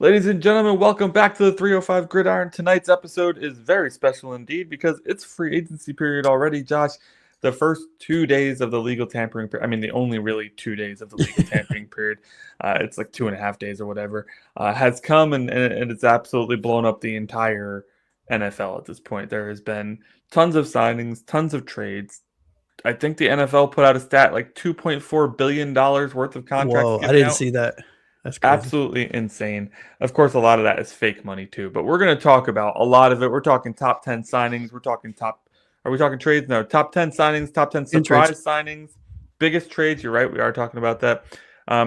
Ladies and gentlemen, welcome back to the 305 Gridiron. Tonight's episode is very special indeed because it's free agency period already, Josh. The first 2 days of the legal tampering period, the only really 2 days of the legal tampering period, it's like 2.5 days or whatever, has come and it's absolutely blown up the entire NFL at this point. There has been tons of signings, tons of trades. I think the NFL put out a stat like $2.4 billion worth of contracts. Whoa, I didn't see that. That's crazy. Absolutely insane. Of course, a lot of that is fake money too, but we're going to talk about a lot of it. We're talking top 10 signings. Are we talking trades? No, top 10 signings, top 10 surprise signings, biggest trades. You're right. We are talking about that.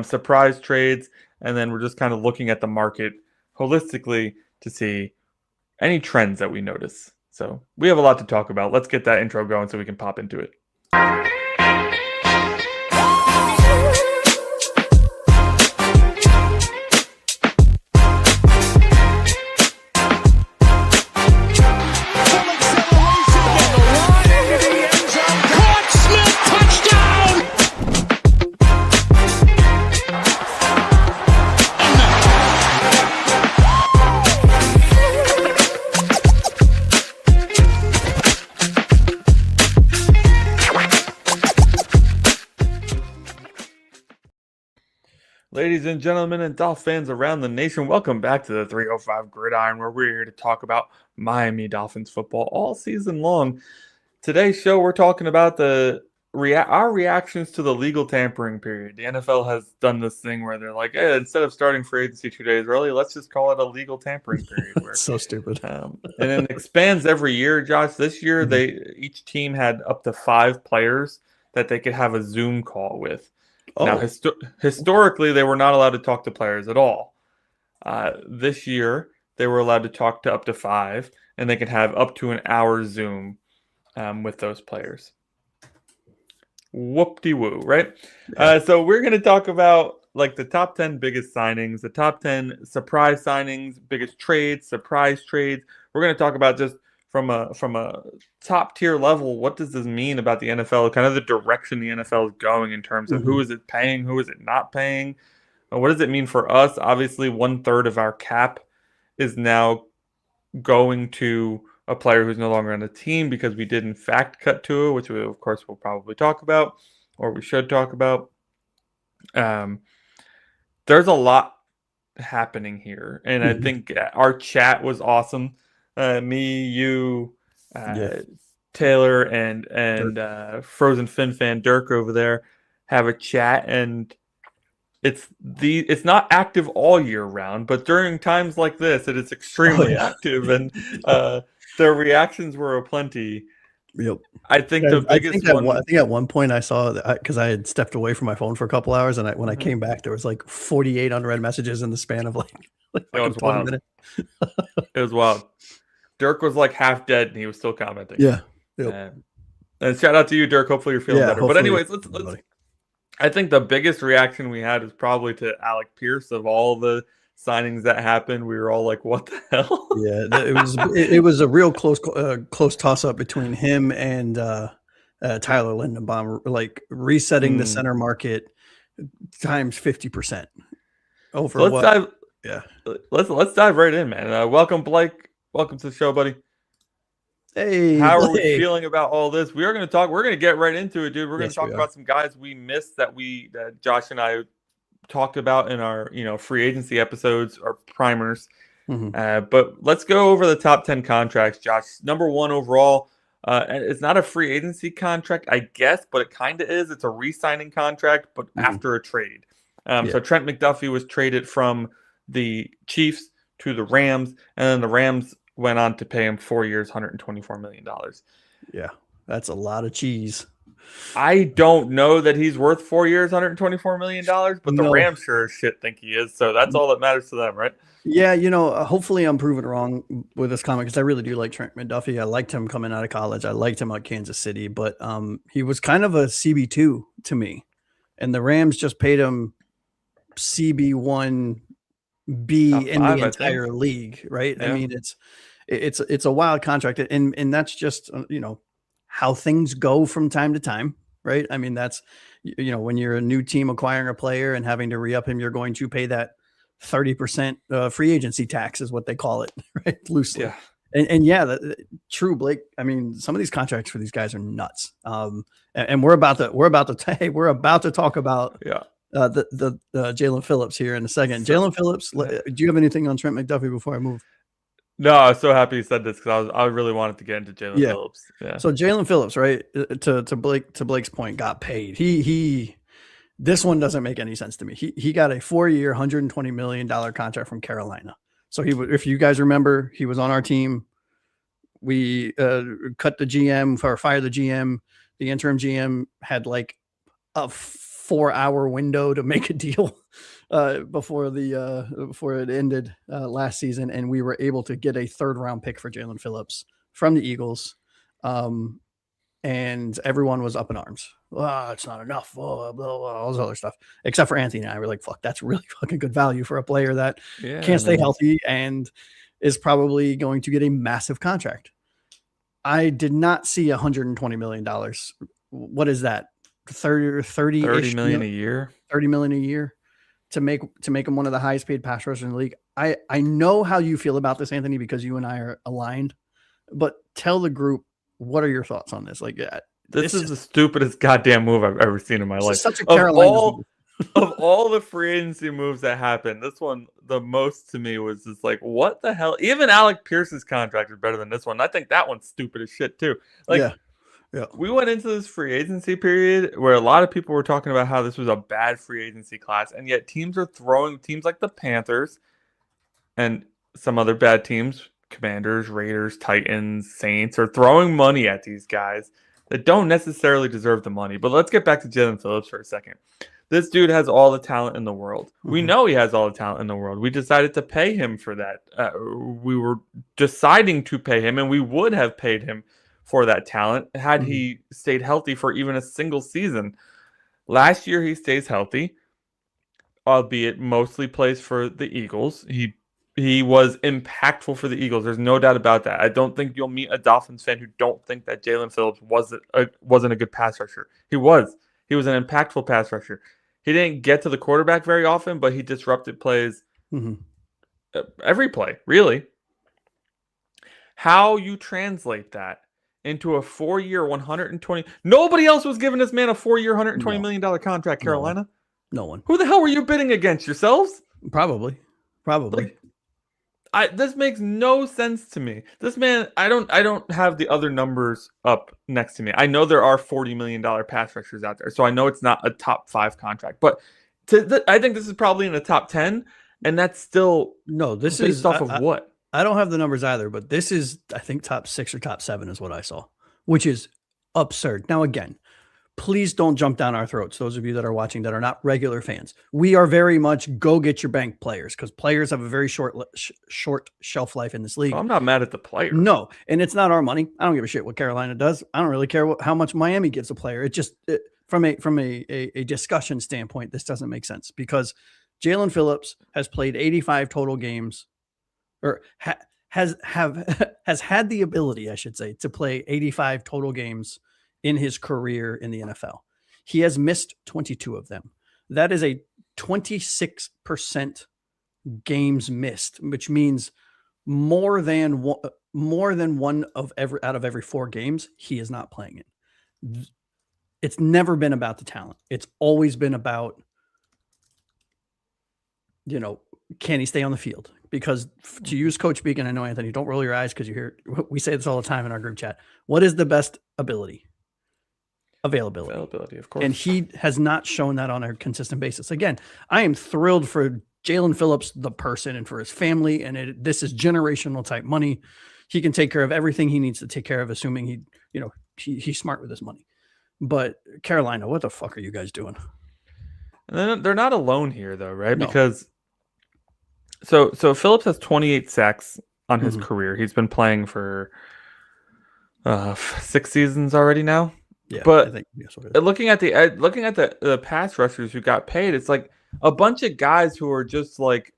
Surprise trades. And then we're just kind of looking at the market holistically to see any trends that we notice. So we have a lot to talk about. Let's get that intro going so we can pop into it. Ladies and gentlemen and Dolph fans around the nation, welcome back to the 305 Gridiron, where we're here to talk about Miami Dolphins football all season long. Today's show, we're talking about our reactions to the legal tampering period. The NFL has done this thing where they're like, hey, instead of starting free agency 2 days early, let's just call it a legal tampering period. Where, so stupid. And it expands every year, Josh. This year, each team had up to 5 players that they could have a Zoom call with. Oh. Now, historically, they were not allowed to talk to players at all. This year, they were allowed to talk to up to 5, and they could have up to an hour Zoom with those players. Whoop-de-woo, right? Yeah. So we're going to talk about like the top 10 biggest signings, the top 10 surprise signings, biggest trades, surprise trades. We're going to talk about just from a top tier level, what does this mean about the NFL? Kind of the direction the NFL is going in terms of who is it paying, who is it not paying? What does it mean for us? Obviously, 1/3 of our cap is now going to a player who's no longer on the team because we did in fact cut Tua, which we of course will probably talk about, or we should talk about. There's a lot happening here, and I think our chat was awesome. Me, you, Taylor, and Frozen Fin fan Dirk over there have a chat, and it's not active all year round, but during times like this, it is extremely active, and their reactions were aplenty. Yep. I think the biggest one. I think at one point I saw that because I had stepped away from my phone for a couple hours, and when I came back, there was like 48 unread messages in the span of like it was wild. Minutes. It was wild. Dirk was like half dead, and he was still commenting. Yeah. Yep. And shout out to you, Dirk. Hopefully you're feeling better. But anyways, let's. I think the biggest reaction we had is probably to Alec Pierce. Of all the signings that happened, we were all like, "What the hell?" Yeah, it was a real close toss up between him and Tyler Linderbaum, like resetting the center market times 50% over. So let's dive right in, man. Welcome, Blake. Welcome to the show, buddy. Hey, how are we feeling about all this? We're going to get right into it, dude. We're going to talk about some guys we missed that Josh and I talked about in our, free agency episodes or primers. But let's go over the top 10 contracts, Josh. Number 1 overall, it's not a free agency contract, I guess, but it kind of is. It's a re-signing contract, but after a trade. So Trent McDuffie was traded from the Chiefs to the Rams, and then the Rams went on to pay him 4 years, $124 million. Yeah, that's a lot of cheese. I don't know that he's worth 4 years, $124 million, but the Rams sure as shit think he is. So that's all that matters to them, right? Yeah, hopefully I'm proven wrong with this comment because I really do like Trent McDuffie. I liked him coming out of college. I liked him at Kansas City, but he was kind of a CB2 to me. And the Rams just paid him CB1B in the entire league, right? Yeah. I mean, it's a wild contract, and that's just how things go from time to time, right? I mean, that's when you're a new team acquiring a player and having to re-up him, you're going to pay that 30% free agency tax is what they call it, right? Loosely. Yeah. And yeah, true, Blake. I mean, some of these contracts for these guys are nuts. And we're about to talk about the Jaelan Phillips here in a second. Jaelan Phillips, do you have anything on Trent McDuffie before I move? No, I was so happy you said this because I really wanted to get into Jaelan Phillips. Yeah. So Jaelan Phillips, right? To Blake's point, got paid. This one doesn't make any sense to me. He got a 4-year, $120 million contract from Carolina. So if you guys remember, he was on our team. We cut the GM or fired the GM. The interim GM had like a 4-hour window to make a deal before it ended last season, and we were able to get a 3rd-round pick for Jaelan Phillips from the Eagles. And everyone was up in arms. It's not enough. Blah, blah, blah, all this other stuff. Except for Anthony and I were like, fuck, that's really fucking good value for a player that can't stay healthy and is probably going to get a massive contract. I did not see $120 million. What is that? 30 million a year? 30 million a year to make him one of the highest paid pass rushers in the league. I know how you feel about this, Anthony, because you and I are aligned, but tell the group, what are your thoughts on this? Like, this is the stupidest goddamn move I've ever seen in my life. Such a Carolina of all the free agency moves that happened, this one, the most to me was just like, what the hell? Even Alec Pierce's contract is better than this one. I think that one's stupid as shit too. Like, we went into this free agency period where a lot of people were talking about how this was a bad free agency class, and yet teams like the Panthers and some other bad teams, Commanders, Raiders, Titans, Saints, are throwing money at these guys that don't necessarily deserve the money. But let's get back to Jaelan Phillips for a second. This dude has all the talent in the world. Mm-hmm. We know he has all the talent in the world. We decided to pay him for that. We were deciding to pay him, and we would have paid him for that talent had he stayed healthy for even a single season. Last year, he stays healthy, albeit mostly plays for the Eagles. He was impactful for the Eagles. There's no doubt about that. I don't think you'll meet a Dolphins fan who don't think that Jaelan Phillips wasn't a good pass rusher. He was. He was an impactful pass rusher. He didn't get to the quarterback very often, but he disrupted plays every play, really. How you translate that into a 4-year, $120 nobody else was giving this man a 4-year, $120 million contract, Carolina. No one. Who the hell were you bidding against, yourselves? Probably. This makes no sense to me. This man, I don't have the other numbers up next to me. I know there are $40 million pass rushers out there, so I know it's not a top 5 contract. But I think this is probably in the top 10, and that's still this based is off of what? I don't have the numbers either, but this is, I think, top 6 or top 7 is what I saw, which is absurd. Now, again, please don't jump down our throats, those of you that are watching that are not regular fans. We are very much go get your bank players, because players have a very short shelf life in this league. Well, I'm not mad at the player. No, and it's not our money. I don't give a shit what Carolina does. I don't really care how much Miami gives a player. From a discussion standpoint, this doesn't make sense, because Jaelan Phillips has played 85 total games, or has had the ability, I should say, to play 85 total games in his career in the NFL. He has missed 22 of them. That is a 26% games missed, which means more than one out of every 4 games he is not playing it. It's never been about the talent. It's always been about, can he stay on the field? Because to use Coach speak, and I know, Anthony, don't roll your eyes because you hear we say this all the time in our group chat. What is the best ability? Availability, of course. And he has not shown that on a consistent basis. Again, I am thrilled for Jaelan Phillips, the person, and for his family. And this is generational type money. He can take care of everything he needs to take care of, assuming he's smart with his money. But Carolina, what the fuck are you guys doing? And then they're not alone here, though, right? No. Because so Phillips has 28 sacks on his career. He's been playing for 6 seasons already now. Yeah, but I think, looking at the pass rushers who got paid, it's like a bunch of guys who are just like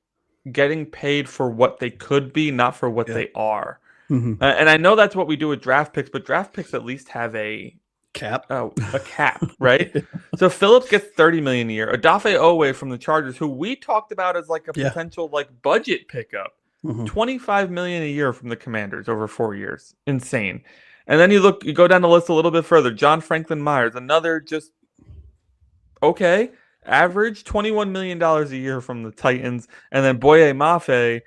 getting paid for what they could be, not for what they are. And I know that's what we do with draft picks, but draft picks at least have a Cap. a cap, right? So Phillips gets $30 million a year. Odafe Owe from the Chargers, who we talked about as like a Yeah. potential like budget pickup, $25 million a year from the Commanders over 4 years, insane. And then you go down the list a little bit further. John Franklin Myers, another just okay, average $21 million a year from the Titans, and then Boye Mafe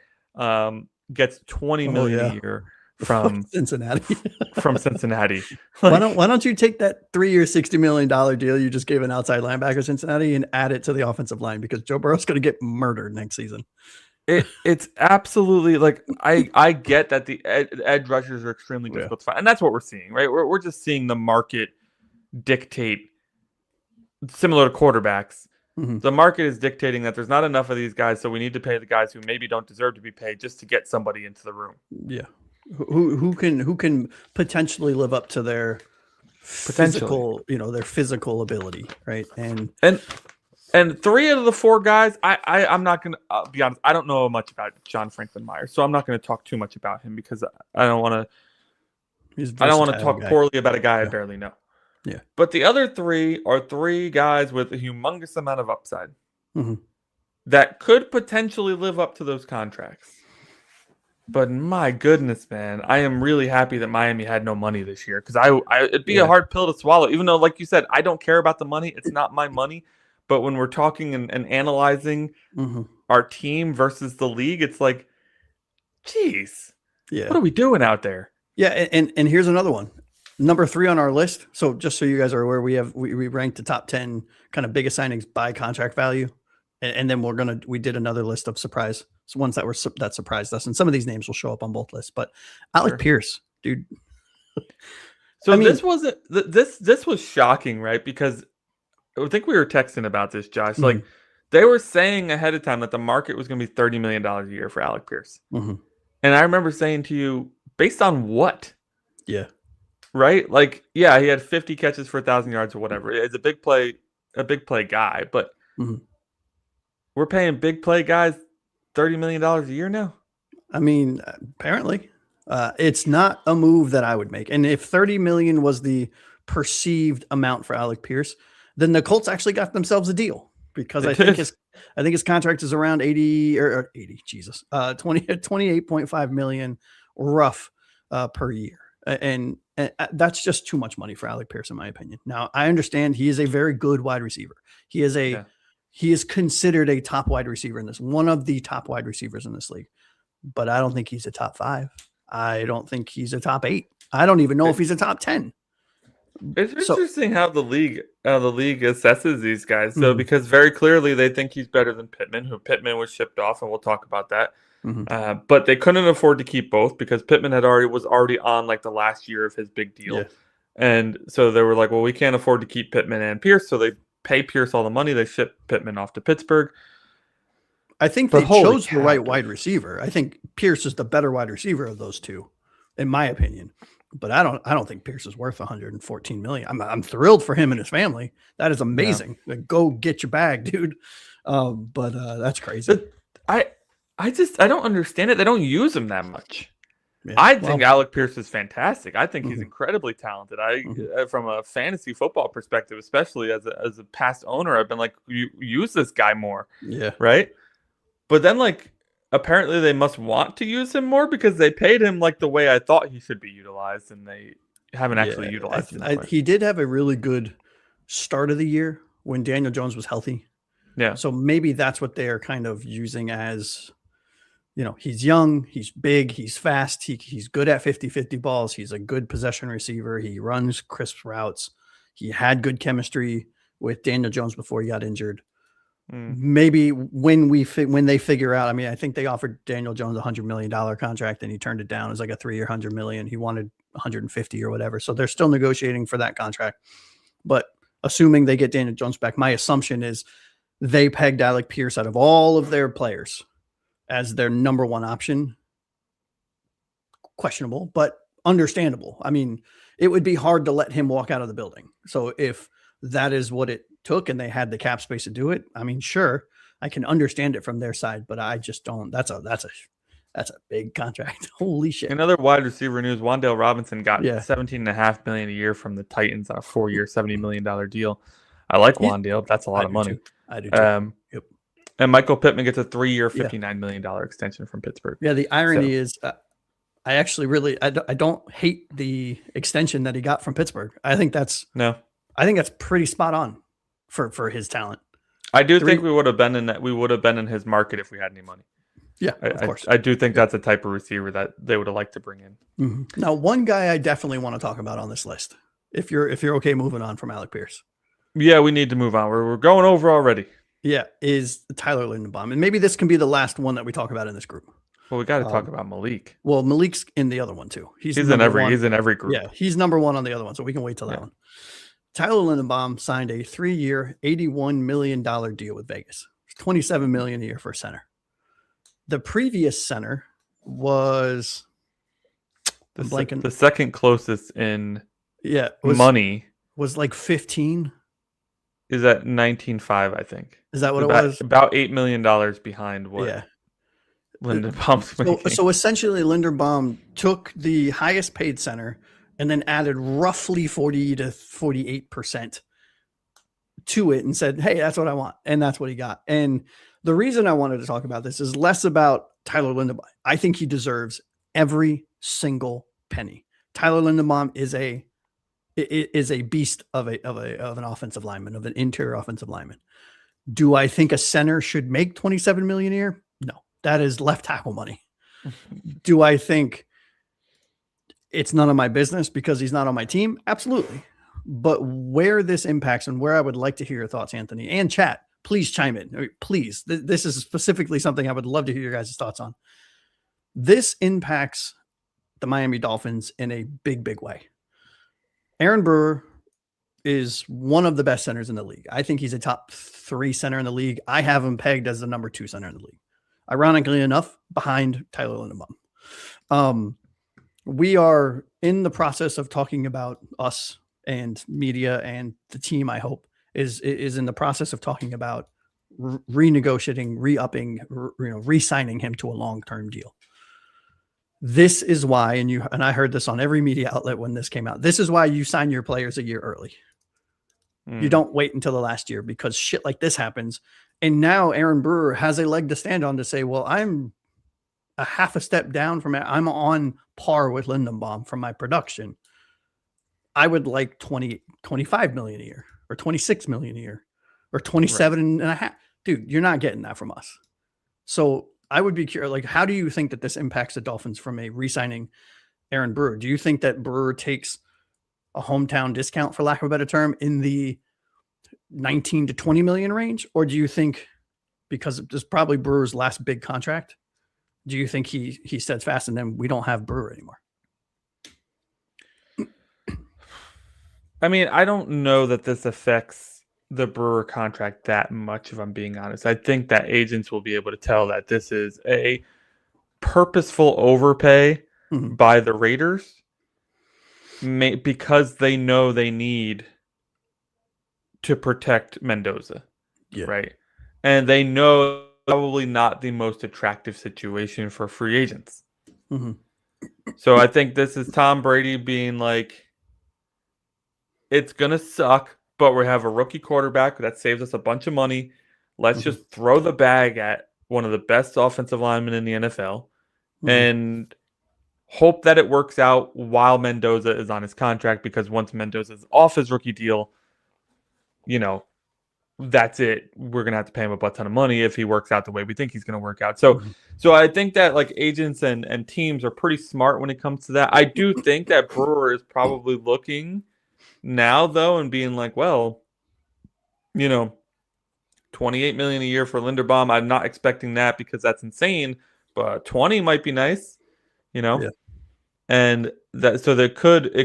gets $20 million a year from Cincinnati. from Cincinnati. Why don't you take that 3-year, $60 million deal you just gave an outside linebacker Cincinnati and add it to the offensive line, because Joe Burrow's going to get murdered next season. It's absolutely like I get that the edge rushers are extremely difficult to find, and that's what we're seeing, right? We're just seeing the market dictate, similar to quarterbacks. The market is dictating that there's not enough of these guys, so we need to pay the guys who maybe don't deserve to be paid just to get somebody into the room. Yeah. Who can potentially live up to their physical, their physical ability, right? And 3 out of the 4 guys, I'm not gonna be honest. I don't know much about John Franklin Myers, so I'm not going to talk too much about him because I don't want to talk poorly about a guy I barely know. Yeah. But the other 3 are 3 guys with a humongous amount of upside that could potentially live up to those contracts. But my goodness, man, I am really happy that Miami had no money this year, because it'd be a hard pill to swallow. Even though, like you said, I don't care about the money. It's not my money. But when we're talking and analyzing our team versus the league, it's like, geez, what are we doing out there? Yeah, and here's another one. Number 3 on our list. So just so you guys are aware, we ranked the top 10 kind of biggest signings by contract value. And then we did another list of surprise ones that surprised us. And some of these names will show up on both lists, but Alec Pierce, dude. So this was shocking, right? Because I think we were texting about this, Josh. Like, they were saying ahead of time that the market was going to be $30 million a year for Alec Pierce. And I remember saying to you, based on what? Yeah. Right? Like, yeah, he had 50 catches for 1,000 yards or whatever. It's a big play guy, but we're paying big play guys $30 million a year now. I mean, apparently, it's not a move that I would make. And if 30 million was the perceived amount for Alec Pierce, then the Colts actually got themselves a deal, because I think his contract is around 28.5 million rough per year. And that's just too much money for Alec Pierce, in my opinion. Now, I understand he is a very good wide receiver. He is considered a top wide receiver in this, one of the top wide receivers in this league. But I don't think he's a top 5. I don't think he's a top 8. I don't even know if he's a top 10. It's interesting how the league assesses these guys. So because very clearly they think he's better than Pittman, who Pittman was shipped off, and we'll talk about that. But they couldn't afford to keep both, because Pittman was already on like the last year of his big deal. And so they were like, well, we can't afford to keep Pittman and Pierce. So they pay Pierce all the money. They ship Pittman off to Pittsburgh. I think they chose the right wide receiver. I think Pierce is the better wide receiver of those two, in my opinion. But I don't think Pierce is worth 114 million. I'm thrilled for him and his family. That is amazing. Yeah. Like, go get your bag, dude. But that's crazy. I don't understand it. They don't use him that much. Yeah. I think Alec Pierce is fantastic. I think he's incredibly talented. From a fantasy football perspective, especially as a past owner, I've been like, you use this guy more. Yeah. Right. But then, like, apparently they must want to use him more, because they paid him like the way I thought he should be utilized, and they haven't actually utilized him. He did have a really good start of the year when Daniel Jones was healthy. Yeah. So maybe that's what they are kind of using as, he's young, he's big, he's fast, he's good at 50-50 balls, he's a good possession receiver, he runs crisp routes, he had good chemistry with Daniel Jones before he got injured. Maybe when they figure out, I think they offered Daniel Jones $100 million contract, and he turned it down. It was like a 3-year, $100 million. He wanted 150 or whatever. So they're still negotiating for that contract. But assuming they get Daniel Jones back, my assumption is they pegged Alec Pierce out of all of their players as their number one option. Questionable, but understandable. It would be hard to let him walk out of the building. So if that is what it took and they had the cap space to do it, sure, I can understand it from their side, but I just don't. That's That's a big contract. Holy shit. In other wide receiver news, Wan'Dale Robinson got Yeah. $17.5 million a year from the Titans on a 4-year, $70 million deal. I like Wan'Dale. That's a lot of money. I do too. Yep. And Michael Pittman gets a 3-year, $59 million extension from Pittsburgh. Yeah, the irony is I actually really I don't hate the extension that he got from Pittsburgh. I think that's pretty spot on for his talent. I do think we would have been in his market if we had any money. Yeah, of course. I do think that's a type of receiver that they would have liked to bring in. Mm-hmm. Now, one guy I definitely want to talk about on this list, if you're okay moving on from Alec Pierce. Yeah, we need to move on. We're going over already. Yeah, is Tyler Linderbaum. And maybe this can be the last one that we talk about in this group. Well, we got to talk about Malik. Well, Malik's in the other one too. He's in every group. Yeah, he's number one on the other one, so we can wait till that one. Tyler Linderbaum signed a 3-year, $81 million deal with Vegas. $27 million a year for a center. The previous center was the second closest in money was like 15. Is at 19.5, I think. Is that what it was? About $8 million behind what Linderbaum's making. So essentially, Linderbaum took the highest paid center and then added roughly 40 to 48% to it and said, hey, that's what I want. And that's what he got. And the reason I wanted to talk about this is less about Tyler Linderbaum. I think he deserves every single penny. Tyler Linderbaum is a beast of an offensive lineman, of an interior offensive lineman. Do I think a center should make $27 million a year? No, that is left tackle money. Do I think it's none of my business because he's not on my team? Absolutely. But where this impacts and where I would like to hear your thoughts, Anthony, and chat, please chime in. Please. This is specifically something I would love to hear your guys' thoughts on. This impacts the Miami Dolphins in a big, big way. Aaron Brewer is one of the best centers in the league. I think he's a top 3 center in the league. I have him pegged as the number 2 center in the league. Ironically enough, behind Tyler Linderbaum. We are in the process of talking about us and media and the team, I hope, is in the process of talking about renegotiating, re-upping, re-signing him to a long-term deal. This is why, and I heard this on every media outlet when this came out, this is why you sign your players a year early. You don't wait until the last year because shit like this happens. And now Aaron Brewer has a leg to stand on to say, well, I'm a half a step down from it. I'm on par with Linderbaum from my production. I would like 25 million a year or 26 million a year or 27 and a half. Dude, you're not getting that from us. So I would be curious, like, how do you think that this impacts the Dolphins from a re-signing Aaron Brewer? Do you think that Brewer takes a hometown discount, for lack of a better term, in the 19 to 20 million range? Or do you think, because this is probably Brewer's last big contract, do you think he steps fast and then we don't have Brewer anymore? I mean, I don't know that this affects the Brewer contract that much, if I'm being honest. I think that agents will be able to tell that this is a purposeful overpay by the Raiders because they know they need to protect Mendoza, right? And they know probably not the most attractive situation for free agents. So I think this is Tom Brady being like, it's going to suck, but we have a rookie quarterback that saves us a bunch of money. Let's just throw the bag at one of the best offensive linemen in the NFL and hope that it works out while Mendoza is on his contract, because once Mendoza's off his rookie deal, that's it. We're going to have to pay him a butt ton of money if he works out the way we think he's going to work out. So I think that like agents and teams are pretty smart when it comes to that. I do think that Brewer is probably looking now though and being like, well, 28 million a year for Linderbaum. I'm not expecting that because that's insane, but 20 might be nice, and that, so it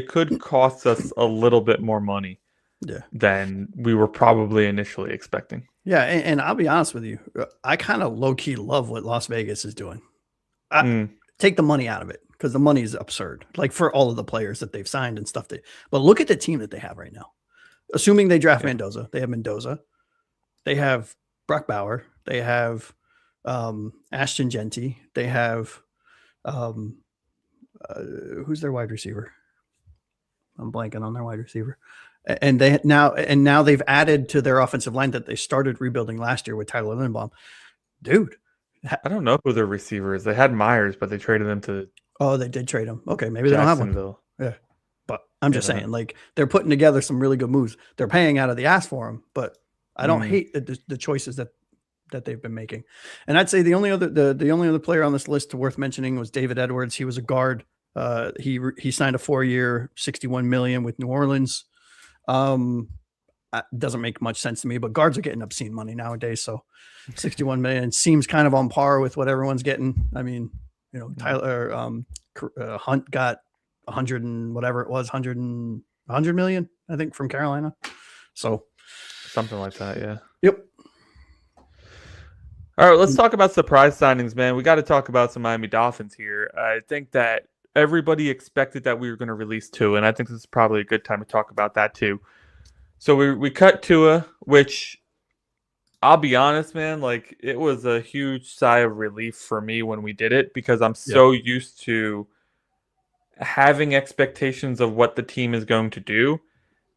could cost us a little bit more money than we were probably initially expecting. Yeah. And I'll be honest with you. I kind of low key love what Las Vegas is doing. Take the money out of it, because the money is absurd, like for all of the players that they've signed and stuff. But look at the team that they have right now. Assuming they draft Mendoza, they have Mendoza. They have Brock Bauer. They have Ashton Genty. They have Who's their wide receiver? I'm blanking on their wide receiver. And now they've added to their offensive line that they started rebuilding last year with Tyler Linderbaum. Dude, I don't know who their receiver is. They had Myers, but they traded him to they did trade him. Okay, maybe they don't have one. Yeah, but I'm just saying, like, they're putting together some really good moves. They're paying out of the ass for him, but I don't hate the choices that they've been making. And I'd say the only other player on this list worth mentioning was David Edwards. He was a guard. He signed a 4-year, $61 million with New Orleans. Doesn't make much sense to me, but guards are getting obscene money nowadays. So 61 million seems kind of on par with what everyone's getting. I mean, Tyler Hunt got 100 and whatever it was, 100 million, I think, from Carolina. So something like that. Yeah. Yep. All right, let's talk about surprise signings, man. We got to talk about some Miami Dolphins here. I think that everybody expected that we were going to release Tua, and I think this is probably a good time to talk about that too. So we cut Tua, which I'll be honest, man, like, it was a huge sigh of relief for me when we did it, because I'm so used to having expectations of what the team is going to do,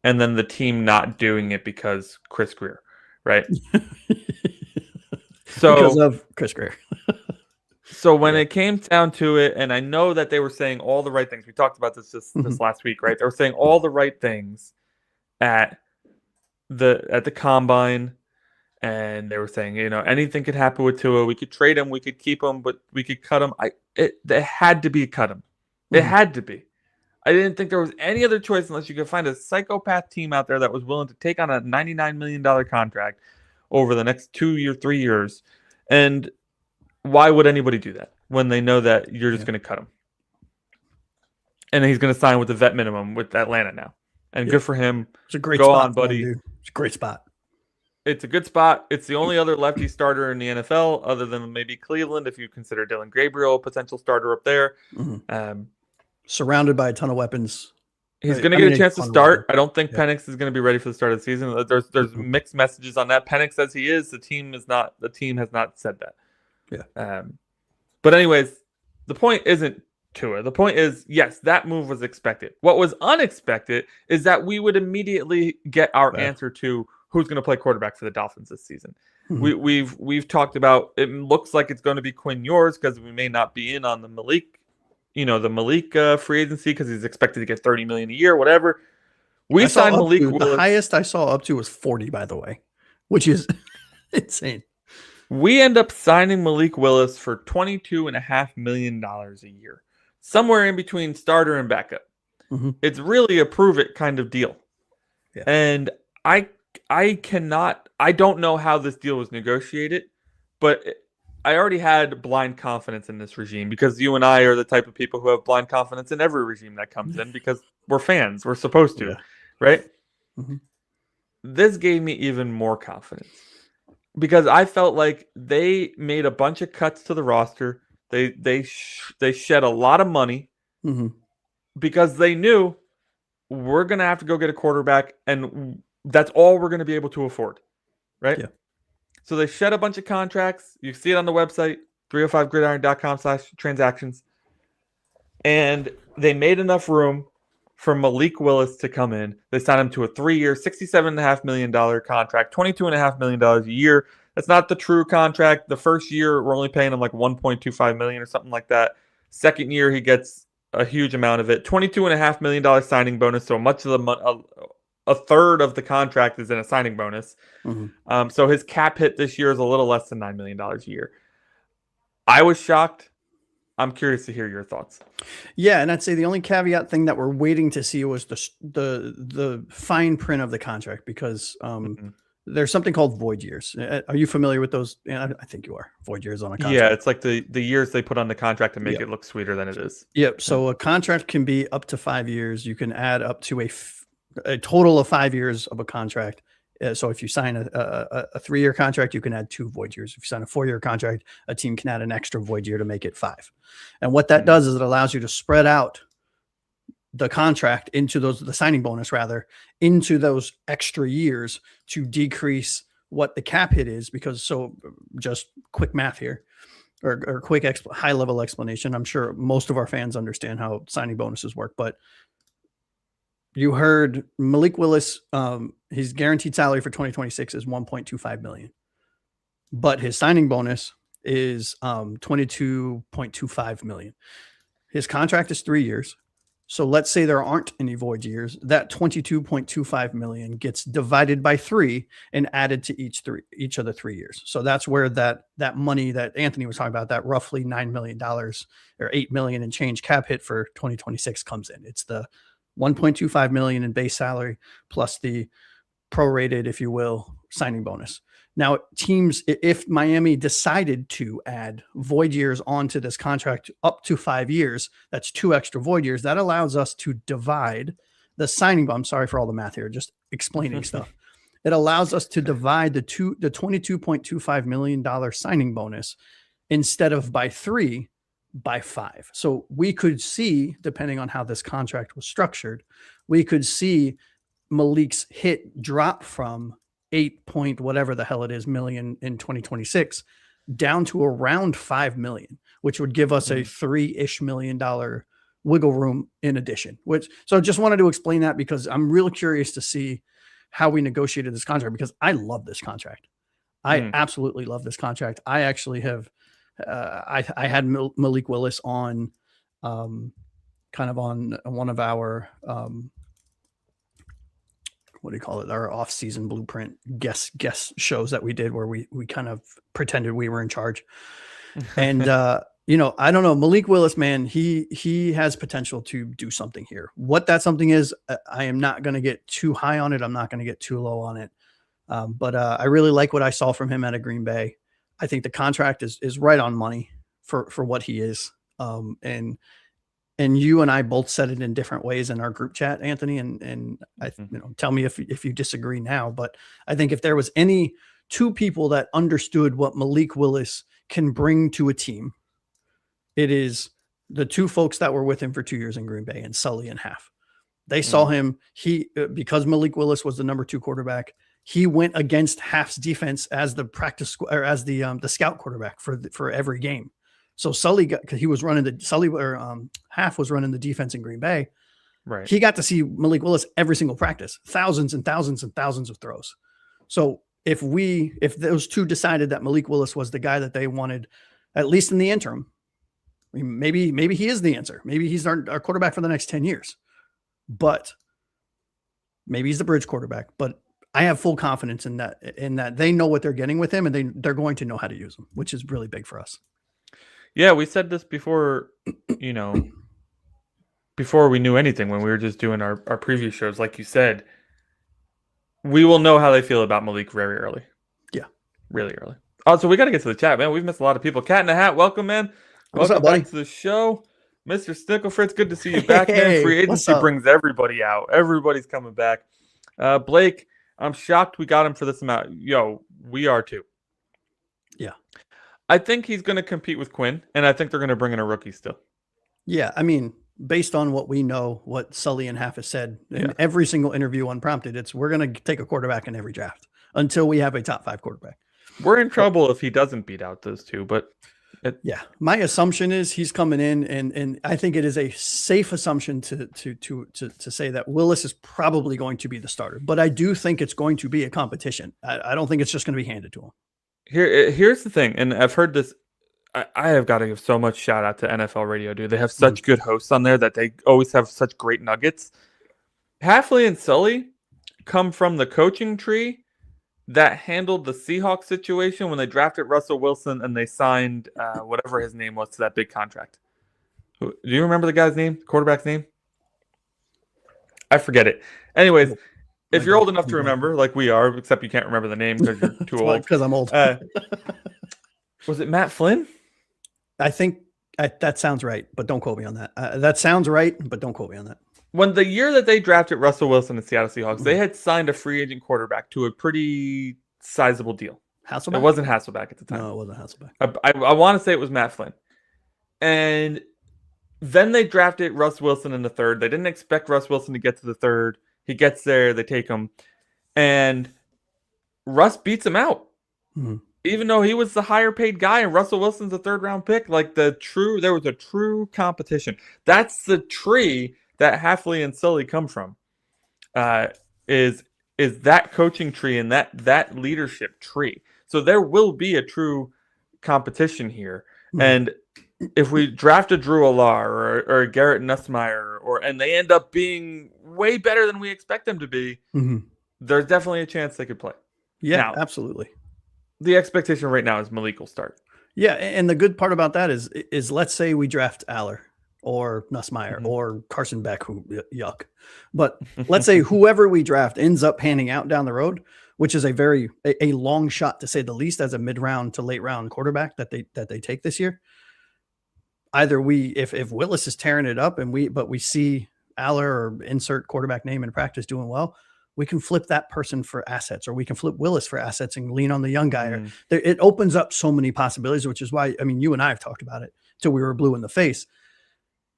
and then the team not doing it because Chris Grier, right? So because of Chris Grier. So when it came down to it, and I know that they were saying all the right things. We talked about this this last week, right? They were saying all the right things at the combine, and they were saying, anything could happen with Tua. We could trade him, we could keep him, but we could cut him. It had to be cut him. It had to be. I didn't think there was any other choice unless you could find a psychopath team out there that was willing to take on a $99 million contract over the next 3 years. And why would anybody do that when they know that you're just going to cut him? And he's going to sign with the vet minimum with Atlanta now. And good for him. It's a great spot. Go on, buddy. Dude. It's a great spot. It's a good spot. It's the only other lefty starter in the NFL other than maybe Cleveland, if you consider Dylan Gabriel a potential starter up there. Surrounded by a ton of weapons. He's going to get a chance to start. I don't think Penix is going to be ready for the start of the season. There's mixed messages on that. Penix says he is. The team is not. The team has not said that. Yeah. But anyways, the point isn't Tua. The point is, yes, that move was expected. What was unexpected is that we would immediately get our answer to who's going to play quarterback for the Dolphins this season. We've talked about, it looks like it's going to be Quinn Ewers because we may not be in on the Malik, free agency because he's expected to get $30 million a year, whatever. We signed Malik Willis. The highest I saw up to was 40, by the way, which is insane. We end up signing Malik Willis for $22.5 million a year, somewhere in between starter and backup. It's really a prove it kind of deal. Yeah. And I don't know how this deal was negotiated, but I already had blind confidence in this regime because you and I are the type of people who have blind confidence in every regime that comes in because we're fans. We're supposed to, right? This gave me even more confidence. Because I felt like they made a bunch of cuts to the roster. They shed a lot of money because they knew we're going to have to go get a quarterback, and that's all we're going to be able to afford, right? Yeah. So they shed a bunch of contracts. You see it on the website, 305gridiron.com/transactions. And they made enough room for Malik Willis to come in. They signed him to a 3-year, $67.5 million contract, $22.5 million a year. That's not the true contract. The first year, we're only paying him like $1.25 million or something like that. Second year, he gets a huge amount of it. $22.5 million signing bonus. So much of a third of the contract is in a signing bonus. So his cap hit this year is a little less than $9 million a year. I was shocked. I'm curious to hear your thoughts. Yeah, and I'd say the only caveat thing that we're waiting to see was the fine print of the contract because there's something called void years. Are you familiar with those? Yeah, I think you are. Void years on a contract. Yeah, it's like the years they put on the contract to make it look sweeter than it is. Yep. So a contract can be up to 5 years. You can add up to a total of 5 years of a contract. So if you sign a 3-year contract, you can add 2 void years. If you sign a 4-year contract, a team can add an extra void year to make it 5. And what that does is it allows you to spread out the contract into the signing bonus into those extra years to decrease what the cap hit is. Because just quick math here, or quick high level explanation. I'm sure most of our fans understand how signing bonuses work, but you heard Malik Willis, his guaranteed salary for 2026 is 1.25 million, but his signing bonus is 22.25 million. His contract is 3 years. So let's say there aren't any void years. That 22.25 million gets divided by 3 and added to each of the 3 years. So that's where that money that Anthony was talking about, that roughly $9 million or $8 million in change cap hit for 2026 comes in. It's the 1.25 million in base salary plus the prorated, if you will, signing bonus. Now, teams, if Miami decided to add void years onto this contract up to 5 years, that's 2 extra void years. That allows us to divide the signing bonus. I'm sorry for all the math here, just explaining stuff. It allows us to divide the $22.25 million signing bonus instead of by 3, by 5. So we could see, depending on how this contract was structured, we could see Malik's hit drop from 8 point whatever the hell it is million in 2026 down to around 5 million, which would give us a $3-ish million wiggle room in addition. So just wanted to explain that because I'm real curious to see how we negotiated this contract, because I love this contract. I absolutely love this contract. I actually have I had Malik Willis on kind of on one of our what do you call it? Our off-season blueprint guest shows that we did where we kind of pretended we were in charge. And, I don't know, Malik Willis, man, he has potential to do something here. What that something is, I am not going to get too high on it. I'm not going to get too low on it. But I really like what I saw from him out of Green Bay. I think the contract is right on money for what he is. And you and I both said it in different ways in our group chat, Anthony, and tell me if you disagree now. But I think if there was any 2 people that understood what Malik Willis can bring to a team, it is the 2 folks that were with him for 2 years in Green Bay, and Sully and Haf. They saw him. Because Malik Willis was the number 2 quarterback, he went against Haf's defense as the practice or as the scout quarterback for every game. So because he was running Haf was running the defense in Green Bay. Right. He got to see Malik Willis every single practice, thousands and thousands and thousands of throws. So if those 2 decided that Malik Willis was the guy that they wanted, at least in the interim, I mean, maybe he is the answer. Maybe he's our quarterback for the next 10 years, but maybe he's the bridge quarterback. But I have full confidence in that they know what they're getting with him, and they're going to know how to use him, which is really big for us. Yeah, we said this before, before we knew anything, when we were just doing our preview shows. Like you said, we will know how they feel about Malik very early. Yeah. Really early. Also, we got to get to the chat, man. We've missed a lot of people. Cat in the Hat, welcome, man. What's Welcome up, buddy? back to the show. Mr. Snicklefritz, good to see you back, man. Free agency brings everybody out. Everybody's coming back. Blake, I'm shocked we got him for this amount. Yo, we are too. Yeah. I think he's going to compete with Quinn, and I think they're going to bring in a rookie still. Yeah, I mean, based on what we know, what Sully and Haf has said in every single interview unprompted, we're going to take a quarterback in every draft until we have a top 5 quarterback. We're in trouble if he doesn't beat out those 2, but my assumption is he's coming in, and I think it is a safe assumption to say that Willis is probably going to be the starter, but I do think it's going to be a competition. I don't think it's just going to be handed to him. Here's the thing, and I've heard this. I have got to give so much shout out to NFL Radio, dude. They have such good hosts on there that they always have such great nuggets. Hafley and Sully come from the coaching tree that handled the Seahawks situation when they drafted Russell Wilson and they signed whatever his name was to that big contract. Do you remember the guy's name, quarterback's name? I forget it. Anyways, if you're old enough to remember, like we are, except you can't remember the name because you're too old. Because I'm old. Was it Matt Flynn? I think that sounds right, but don't quote me on that. That sounds right, but don't quote me on that. When the year that they drafted Russell Wilson in Seattle Seahawks, they had signed a free agent quarterback to a pretty sizable deal. Hasselbeck? It wasn't Hasselbeck at the time. No, it wasn't Hasselbeck. I want to say it was Matt Flynn. And then they drafted Russ Wilson in the 3rd. They didn't expect Russ Wilson to get to the 3rd. He gets there, they take him, and Russ beats him out. even though he was the higher paid guy and Russell Wilson's a 3rd-round pick, like there was a true competition. That's the tree that Hafley and Sully come from. Is that coaching tree and that leadership tree. So there will be a true competition here. Mm-hmm. And if we draft a Drew Alar or a Garrett Nussmeier, and they end up being way better than we expect them to be, mm-hmm. there's definitely a chance they could play. Yeah, now, absolutely. The expectation right now is Malik will start. Yeah, and the good part about that is let's say we draft Aller or Nussmeier mm-hmm. or Carson Beck, who yuck. But let's say whoever we draft ends up panning out down the road, which is a long shot to say the least as a mid-round to late round quarterback that they take this year. Either if Willis is tearing it up but we see Aller or insert quarterback name in practice doing well, we can flip that person for assets, or we can flip Willis for assets and lean on the young guy. Mm. It opens up so many possibilities, which is why, I mean, you and I have talked about it till we were blue in the face.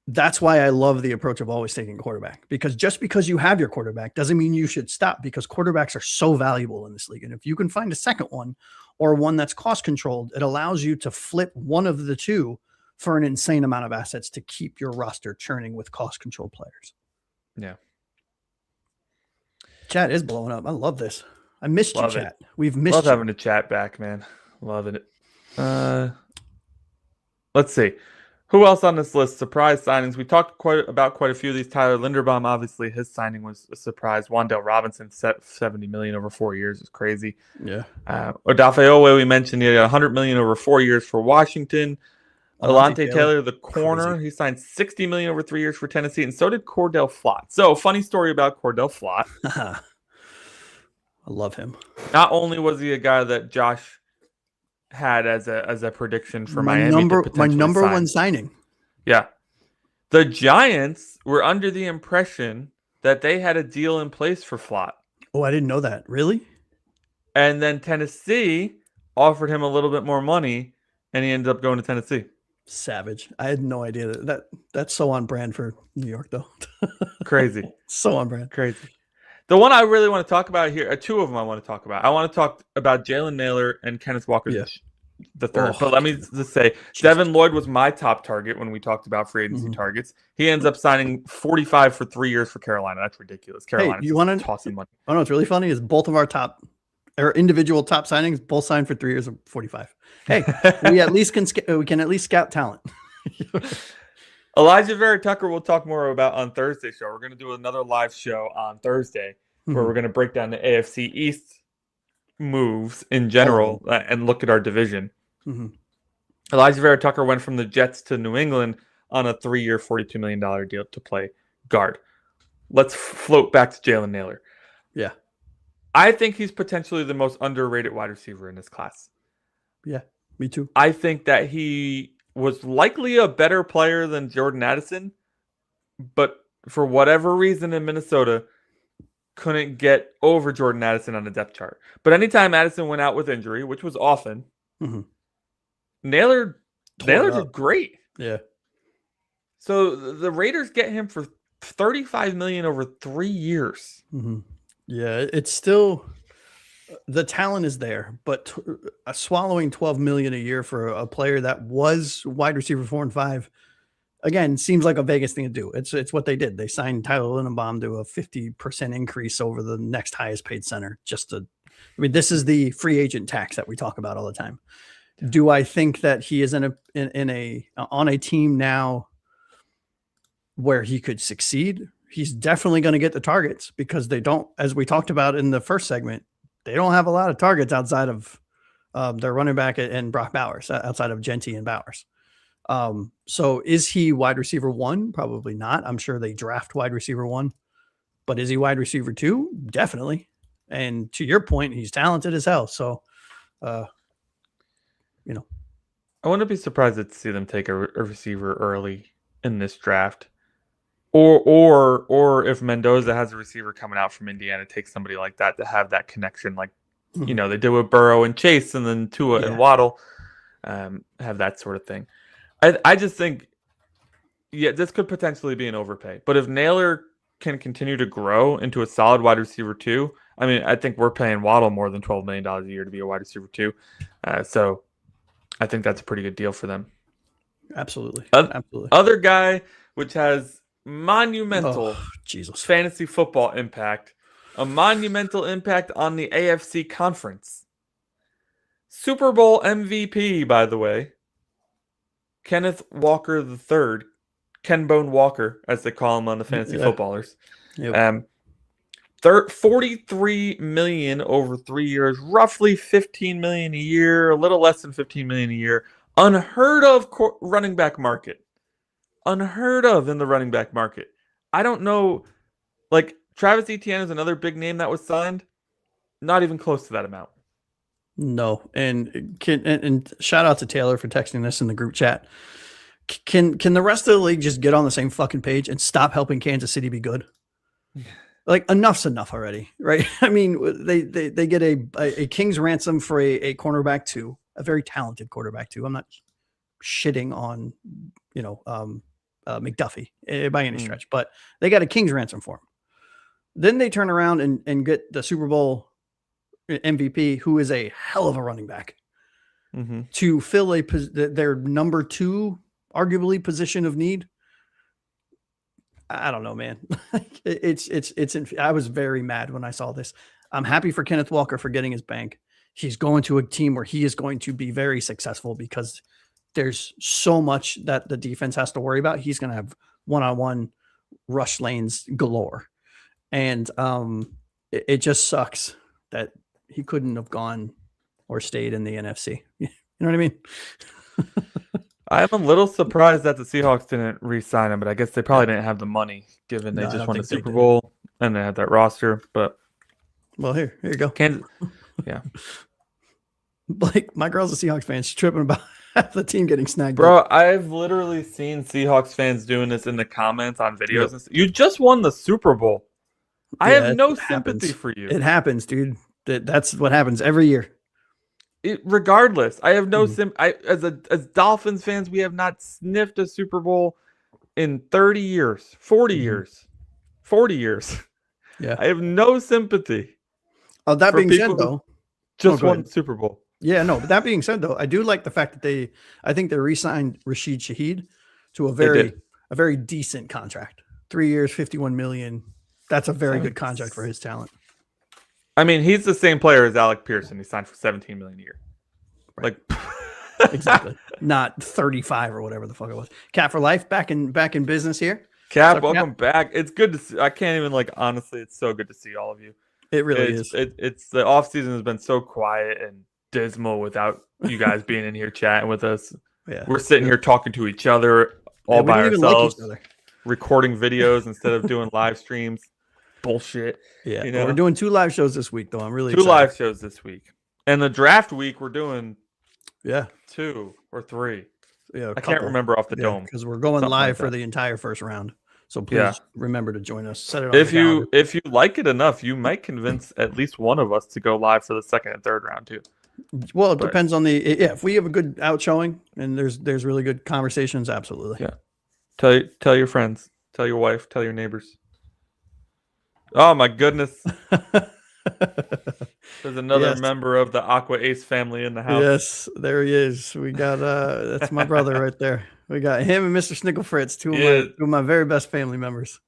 That's why I love the approach of always taking quarterback, because just because you have your quarterback doesn't mean you should stop, because quarterbacks are so valuable in this league. And if you can find a second one or one that's cost controlled, it allows you to flip one of the two for an insane amount of assets to keep your roster churning with cost controlled players. Yeah. Chat is blowing up. I love this. I missed you, chat. We've missed Love having a chat back, man. Loving it. Let's see. Who else on this list? Surprise signings. We talked about quite a few of these. Tyler Linderbaum, obviously, his signing was a surprise. Wan'Dale Robinson set $70 million over 4 years. Is crazy. Yeah. Odafe we mentioned, he had $100 million over 4 years for Washington. Alante Taylor, the corner, he signed $60 million over 3 years for Tennessee, and so did Cordell Flott. So, funny story about Cordell Flott. I love him. Not only was he a guy that Josh had as a prediction for Miami, my number one signing. Yeah, the Giants were under the impression that they had a deal in place for Flott. Oh, I didn't know that. Really? And then Tennessee offered him a little bit more money, and he ended up going to Tennessee. Savage. I had no idea that's so on brand for New York, though. Crazy. So on brand. Crazy. The one I really want to talk about here, two of them I want to talk about. I want to talk about Jaylen Nailor and Kenneth Walker the third. But let me just say, Devin Lloyd was my top target when we talked about free agency targets. He ends up signing 45 for 3 years for Carolina. That's ridiculous. Carolina, you want to toss him money. Oh no, what's really funny is both of our individual top signings both signed for 3 years of 45. Hey, we can at least scout talent. Elijah Vera-Tucker we'll talk more about on Thursday show. We're going to do another live show on Thursday where we're going to break down the AFC East moves in general and look at our division. Elijah Vera-Tucker went from the Jets to New England on a 3-year, $42 million deal to play guard. Let's float back to Jaylen Nailor. Yeah. I think he's potentially the most underrated wide receiver in this class. Yeah, me too. I think that he was likely a better player than Jordan Addison, but for whatever reason in Minnesota, couldn't get over Jordan Addison on the depth chart. But anytime Addison went out with injury, which was often, Nailor did great. Yeah. So the Raiders get him for $35 million over 3 years. Yeah, it's still the talent is there, but swallowing $12 million a year for a player that was wide receiver 4 and 5 again seems like a Vegas thing to do. It's what they did. They signed Tyler Linderbaum to a 50% increase over the next highest paid center. This is the free agent tax that we talk about all the time. Do I think that he is on a team now where he could succeed? He's definitely going to get the targets because they don't, as we talked about in the first segment, they don't have a lot of targets outside of their running back and Brock Bowers, outside of Genty and Bowers. So is he wide receiver 1? Probably not. I'm sure they draft wide receiver 1, but is he wide receiver 2? Definitely. And to your point, he's talented as hell. So, I wouldn't be surprised to see them take a receiver early in this draft. Or if Mendoza has a receiver coming out from Indiana, take somebody like that to have that connection, like they did with Burrow and Chase, and then Tua and Waddle, have that sort of thing. I just think, this could potentially be an overpay. But if Nailor can continue to grow into a solid wide receiver 2, I mean, I think we're paying Waddle more than $12 million a year to be a wide receiver 2. So I think that's a pretty good deal for them. Absolutely. Other guy, which has monumental fantasy football impact, a monumental impact on the AFC conference. Super Bowl MVP, by the way, Kenneth Walker III, Ken Bone Walker, as they call him on the fantasy footballers. Yep. $43 million over 3 years, roughly $15 million a year, a little less than $15 million a year. Unheard of running back market. Unheard of in the running back market. I don't know. Like, Travis Etienne is another big name that was signed. Not even close to that amount. No. And shout out to Taylor for texting this in the group chat. Can the rest of the league just get on the same fucking page and stop helping Kansas City be good? Like, enough's enough already, right? I mean, they get a king's ransom for a cornerback 2, a very talented quarterback 2. I'm not shitting on, McDuffie by any stretch, but they got a king's ransom for him. Then they turn around and get the Super Bowl MVP, who is a hell of a running back, to fill their number 2, arguably, position of need. I don't know, man. I was very mad when I saw this. I'm happy for Kenneth Walker for getting his bank. He's going to a team where he is going to be very successful because there's so much that the defense has to worry about. He's going to have one-on-one rush lanes galore. And it just sucks that he couldn't have gone or stayed in the NFC. You know what I mean? I'm a little surprised that the Seahawks didn't re-sign him, but I guess they probably didn't have the money, given they just won the Super Bowl and they had that roster. But here you go. Kansas, yeah. Like, my girl's a Seahawks fan. She's tripping about half the team getting snagged. Bro, I've literally seen Seahawks fans doing this in the comments on videos. Yep. You just won the Super Bowl. I have no sympathy for you. It happens, dude. That's what happens every year. Regardless, I have no as Dolphins fans, we have not sniffed a Super Bowl in 30 years, 40 years. Yeah. I have no sympathy. Oh, that being said, though, just won the Super Bowl. Yeah, no, but that being said, though, I do like the fact that I think they re-signed Rashid Shaheed to a very decent contract. 3 years, $51 million. That's a very good contract for his talent. I mean, he's the same player as Alec Pearson. He signed for $17 million a year. Right. Like, exactly, not 35 or whatever the fuck it was. Cat for life, back in business here. Cap, welcome back. It's good to see. I can't even honestly, it's so good to see all of you. It really is. It's the offseason has been so quiet and dismal without you guys being in here chatting with us. Yeah, we're sitting here talking to each other all by ourselves, recording videos instead of doing live streams. Bullshit. Yeah, we're doing 2 live shows this week, though. I'm really excited. 2 live shows this week, and the draft week we're doing 2 or 3. Yeah, I can't remember off the dome because we're going live for the entire first round. So please remember to join us. Set it on if you like it enough, you might convince at least one of us to go live for the second and third round too. Well, it depends on if we have a good outshowing and there's really good conversations, absolutely. Yeah. Tell your friends, tell your wife, tell your neighbors. Oh my goodness. There's another member of the Aqua Ace family in the house. Yes, there he is. We got that's my brother right there. We got him and Mr. Snickle Fritz, two of my very best family members.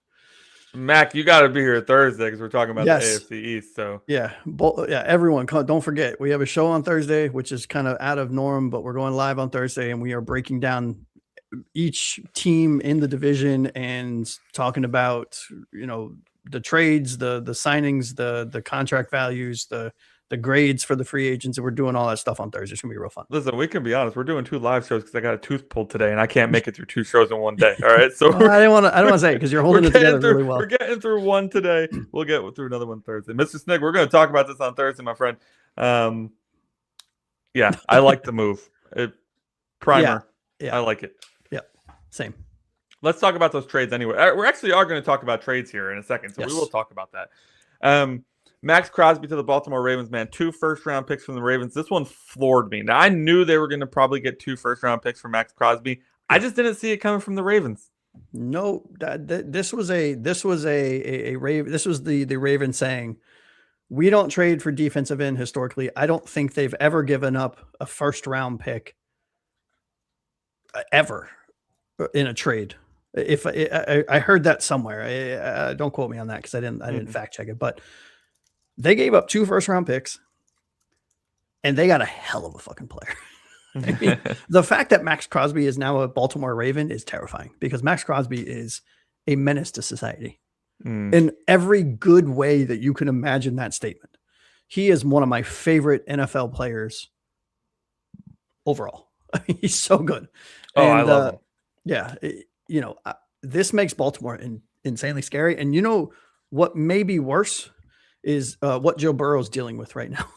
Mac, you got to be here Thursday because we're talking about the AFC East. So everyone, don't forget we have a show on Thursday, which is kind of out of norm, but we're going live on Thursday, and we are breaking down each team in the division and talking about the trades, the signings, the contract values, the grades for the free agents, and we're doing all that stuff on Thursday. It's gonna be real fun. Listen, we can be honest. We're doing 2 live shows because I got a tooth pulled today, and I can't make it through 2 shows in one day. All right, so I don't want to say it because you're holding it together really well. We're getting through one today. We'll get through another one Thursday. Mr. Snick, we're going to talk about this on Thursday, my friend. Yeah, I like the move. Primer. Yeah, I like it. Yeah, same. Let's talk about those trades anyway. We actually are going to talk about trades here in a second, so we will talk about that. Max Crosby to the Baltimore Ravens, man. 2 first-round picks from the Ravens. This one floored me. Now, I knew they were going to probably get 2 first-round picks for Max Crosby. I just didn't see it coming from the Ravens. No, this was a Raven. This was the Ravens saying, we don't trade for defensive end historically. I don't think they've ever given up a first round pick ever in a trade. If I heard that somewhere, don't quote me on that because I didn't fact check it, but they gave up 2 first round picks and they got a hell of a fucking player. I mean, the fact that Max Crosby is now a Baltimore Raven is terrifying because Max Crosby is a menace to society in every good way that you can imagine that statement. He is one of my favorite NFL players overall. I mean, he's so good. Oh, I love him. Yeah. This makes Baltimore insanely scary. And you know what may be worse is what Joe Burrow's dealing with right now.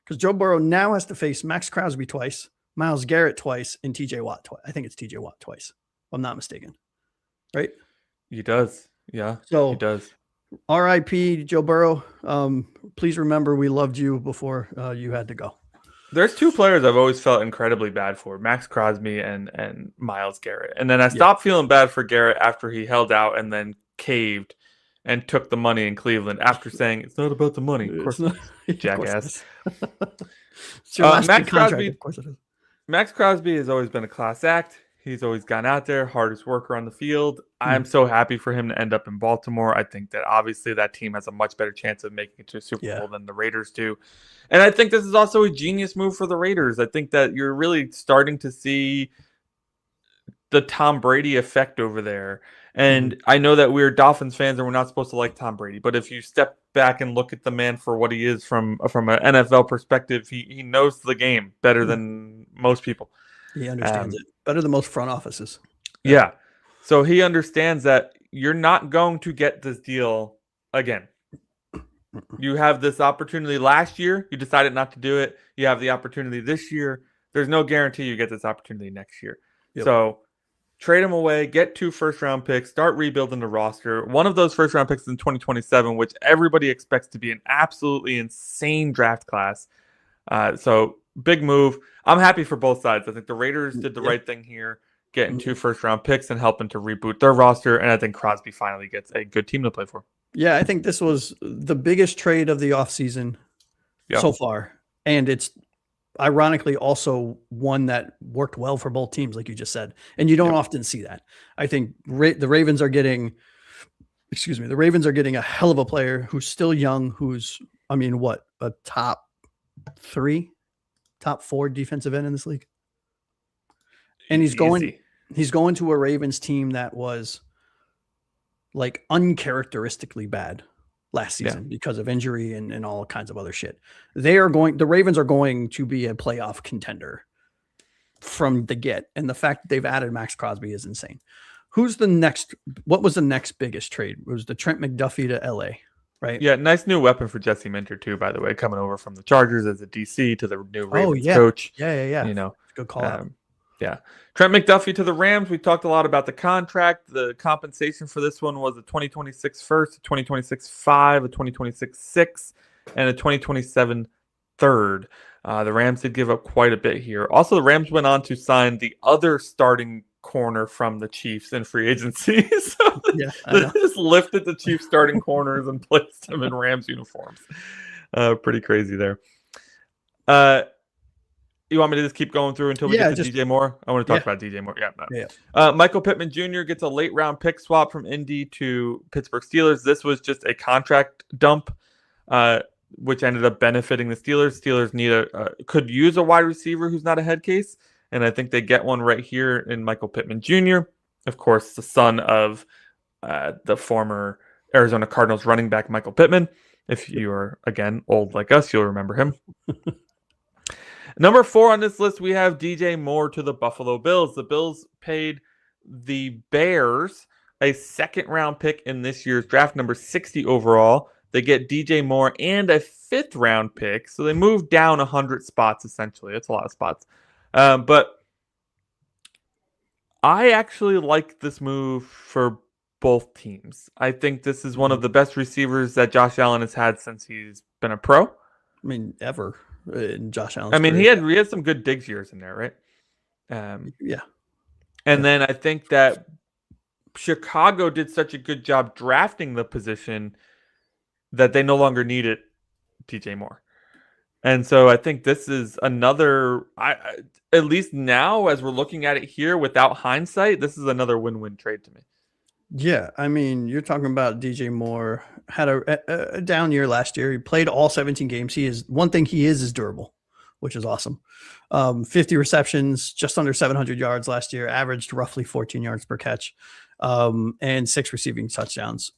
Because Joe Burrow now has to face Max Crosby twice, Myles Garrett twice, and TJ Watt twice. I think it's TJ Watt twice, if I'm not mistaken. Right? He does. Yeah. So he does. RIP Joe Burrow. Please remember we loved you before you had to go. There's 2 players I've always felt incredibly bad for, Max Crosby and Myles Garrett. And then I stopped feeling bad for Garrett after he held out and then caved and took the money in Cleveland after saying, it's not about the money. Of course, jackass. Max Crosby has always been a class act. He's always gone out there, hardest worker on the field. I'm so happy for him to end up in Baltimore. I think that obviously that team has a much better chance of making it to a Super Bowl than the Raiders do. And I think this is also a genius move for the Raiders. I think that you're really starting to see the Tom Brady effect over there. And I know that we're Dolphins fans and we're not supposed to like Tom Brady. But if you step back and look at the man for what he is from an NFL perspective, he knows the game better than most people. He understands it better than most front offices. Yeah. So he understands that you're not going to get this deal again. You have this opportunity last year. You decided not to do it. You have the opportunity this year. There's no guarantee you get this opportunity next year. Yep. So trade him away, get 2 first-round picks, start rebuilding the roster. One of those first-round picks is in 2027, which everybody expects to be an absolutely insane draft class. So big move. I'm happy for both sides. I think the Raiders did the right thing here, getting 2 first-round picks and helping to reboot their roster. And I think Crosby finally gets a good team to play for. Yeah, I think this was the biggest trade of the offseason so far. And it's ironically also one that worked well for both teams, like you just said. And you don't often see that. I think the Ravens are getting a hell of a player who's still young, who's, a top 4 defensive end in this league. And he's going to a Ravens team that was like uncharacteristically bad last season because of injury and all kinds of other shit. The Ravens are going to be a playoff contender from the get. And the fact that they've added Max Crosby is insane. What was the next biggest trade? It was the Trent McDuffie to LA, right? Yeah. Nice new weapon for Jesse Minter too, by the way, coming over from the Chargers as a DC to the new Ravens coach. Yeah. You know, good call out. Yeah. Trent McDuffie to the Rams. We talked a lot about the contract. The compensation for this one was a 2026 first, a 2026 5, a 2026 6, and a 2027 third. The Rams did give up quite a bit here. Also, the Rams went on to sign the other starting corner from the Chiefs in free agency. So they just lifted the Chiefs starting corners and placed them in Rams uniforms. Pretty crazy there. You want me to just keep going through until we get to DJ Moore? I want to talk about DJ Moore. Michael Pittman Jr. gets a late round pick swap from Indy to Pittsburgh Steelers. This was just a contract dump, which ended up benefiting the Steelers. Steelers could use a wide receiver who's not a head case, and I think they get one right here in Michael Pittman Jr. Of course, the son of the former Arizona Cardinals running back Michael Pittman. If you are, again, old like us, you'll remember him. Number 4 on this list, we have DJ Moore to the Buffalo Bills. The Bills paid the Bears a 2nd-round pick in this year's draft, number 60 overall. They get DJ Moore and a 5th-round pick, so they moved down 100 spots, essentially. That's a lot of spots. But I actually like this move for both teams. I think this is one of the best receivers that Josh Allen has had since he's been a pro. I mean, ever. In Josh Allen's career. He had some good Diggs years in there, right? And then I think that Chicago did such a good job drafting the position that they no longer needed DJ Moore. And so I think this is another, at least now as we're looking at it here without hindsight, this is another win-win trade to me. Yeah, I mean, you're talking about DJ Moore had a down year last year. He played all 17 games. One thing he is durable, which is awesome. 50 receptions, just under 700 yards last year, averaged roughly 14 yards per catch, and 6 receiving touchdowns,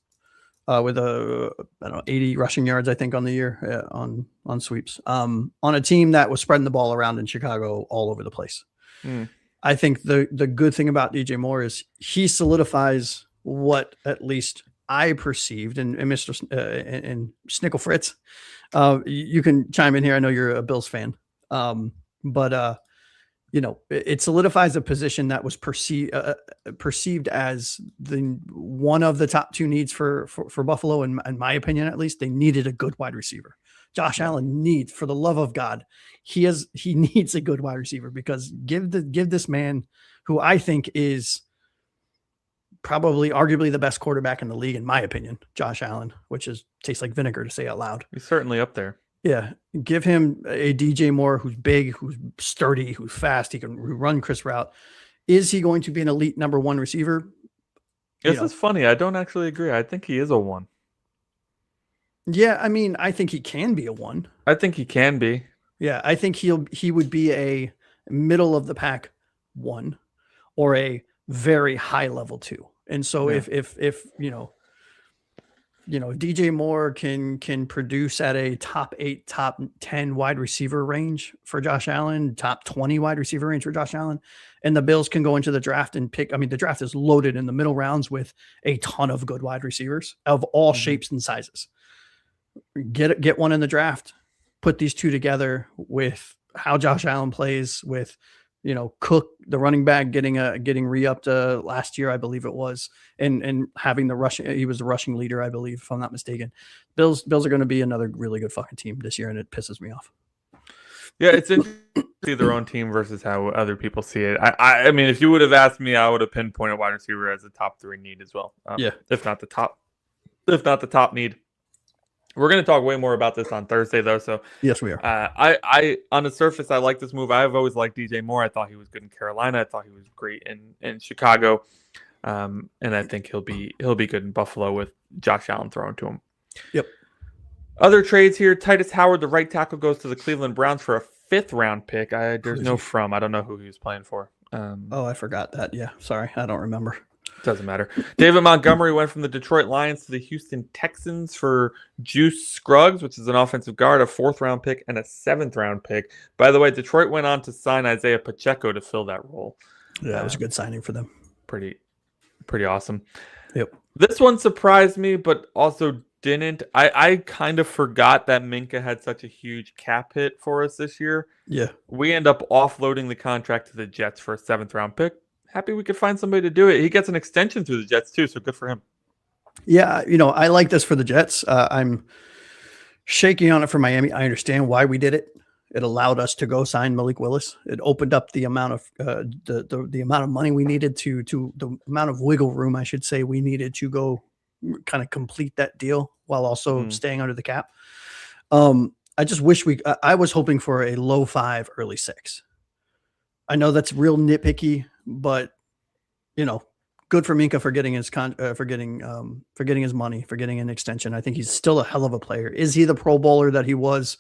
with 80 rushing yards, I think, on the year on sweeps, on a team that was spreading the ball around in Chicago all over the place. I think the good thing about DJ Moore is he solidifies what at least I perceived, and Mr. and Snickle Fritz, you can chime in here. I know you're a Bills fan, but it solidifies a position that was perceived as the one of the top 2 needs for Buffalo, in my opinion. At least they needed a good wide receiver. Josh Allen needs, for the love of God, he needs a good wide receiver, because give this man, who I think is probably arguably the best quarterback in the league, in my opinion, Josh Allen, which tastes like vinegar to say out loud. He's certainly up there. Yeah. Give him a DJ Moore who's big, who's sturdy, who's fast. He can run Chris route. Is he going to be an elite number 1 receiver? This is funny. I don't actually agree. I think he is a 1. Yeah. I mean, I think he can be a 1. I think he can be. Yeah. I think he would be a middle of the pack 1, or a very high level 2. And so if DJ Moore can produce at a top 8, top 10 wide receiver range for Josh Allen, top 20 wide receiver range for Josh Allen, and the Bills can go into the draft and pick. I mean, the draft is loaded in the middle rounds with a ton of good wide receivers of all shapes and sizes. Get one in the draft, put these 2 together with how Josh Allen plays, with Cook, the running back, getting re-upped last year, I believe it was, and having the rushing. He was the rushing leader, I believe, if I'm not mistaken. Bills are going to be another really good fucking team this year, and it pisses me off. Yeah, it's interesting to see their own team versus how other people see it. I mean, if you would have asked me, I would have pinpointed wide receiver as a top 3 need as well. If not the top need. We're going to talk way more about this on Thursday, though. So yes, we are. I on the surface, I like this move. I've always liked DJ Moore. I thought he was good in Carolina. I thought he was great in Chicago, and I think he'll be good in Buffalo with Josh Allen thrown to him. Yep. Other trades here: Titus Howard, the right tackle, goes to the Cleveland Browns for a 5th round pick. There's no from. I don't know who he was playing for. I forgot that. Yeah, sorry, I don't remember. Doesn't matter. David Montgomery went from the Detroit Lions to the Houston Texans for Juice Scruggs, which is an offensive guard, a 4th round pick, and a 7th round pick. By the way, Detroit went on to sign Isaiah Pacheco to fill that role. Yeah, that was a good signing for them. Pretty awesome. Yep. This one surprised me, but also didn't. I kind of forgot that Minkah had such a huge cap hit for us this year. Yeah. We end up offloading the contract to the Jets for a 7th round pick. Happy we could find somebody to do it. He gets an extension through the Jets too, so good for him. Yeah, I like this for the Jets. I'm shaking on it for Miami. I understand why we did it. It allowed us to go sign Malik Willis. It opened up the amount of the amount of money we needed to the amount of wiggle room, I should say, we needed to go kind of complete that deal while also staying under the cap. I just wish I was hoping for a low 5, early 6. I know that's real nitpicky, but good for Minkah for getting his for getting his money, for getting an extension. I think he's still a hell of a player. Is he the Pro Bowler that he was,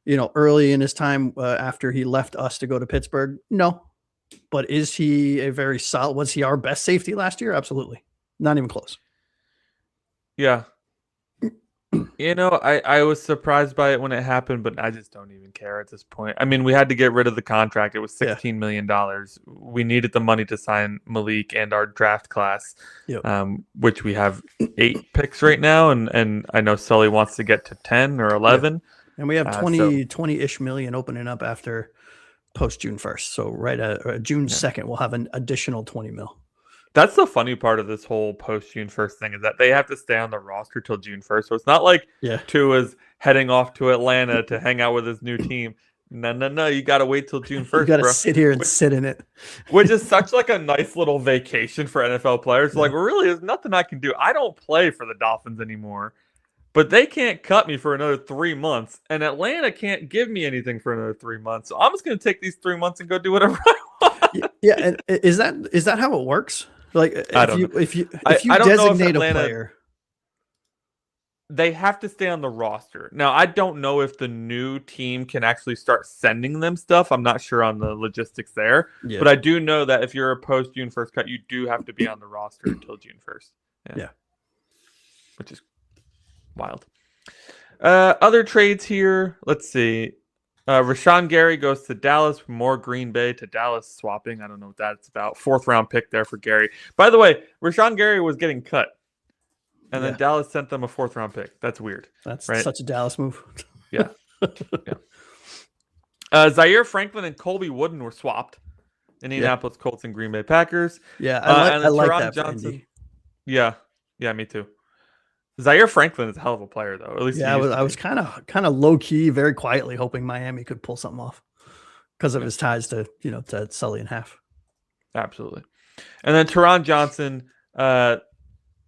early in his time after he left us to go to Pittsburgh? No, but is he a very solid? Was he our best safety last year? Absolutely, not even close. Yeah. I was surprised by it when it happened, but I just don't even care at this point. I mean, we had to get rid of the contract. It was $16 million. We needed the money to sign Malik and our draft class, which we have 8 picks right now. And I know Sully wants to get to 10 or 11. Yeah. And we have 20-ish million opening up after post June 1st. So right at June 2nd, we'll have an additional 20 mil. That's the funny part of this whole post June 1st thing, is that they have to stay on the roster till June 1st. So it's not like Tua's heading off to Atlanta to hang out with his new team. No. You got to wait till June 1st, You got to bro. sit here and sit in it. Which is such like a nice little vacation for NFL players. Like, really, there's nothing I can do. I don't play for the Dolphins anymore, but they can't cut me for another 3 months, and Atlanta can't give me anything for another 3 months. So I'm just going to take these 3 months and go do whatever I want. Yeah, and is that how it works? Like, if you I don't know if designate Atlanta, a player, they have to stay on the roster. Now, I don't know if the new team can actually start sending them stuff. I'm not sure on the logistics there. Yeah. But I do know that if you're a post June 1st cut, you do have to be on the roster until June 1st. Yeah. Which is wild. Other trades here. Let's see. Rashawn Gary goes to Dallas. More Green Bay to Dallas swapping. I don't know what that's about. 4th round pick there for Gary. By the way, Rashawn Gary was getting cut. And then Dallas sent them a 4th round pick. That's weird. That's right? such a Dallas move. Yeah. Zaire Franklin and Colby Wooden were swapped. Indianapolis Colts and Green Bay Packers. Yeah, I like Teron that. Johnson. Yeah, me too. Zaire Franklin is a hell of a player, though. At least I was kind of low key, very quietly hoping Miami could pull something off because of his ties to to Sully and Haf. Absolutely. And then Teron Johnson.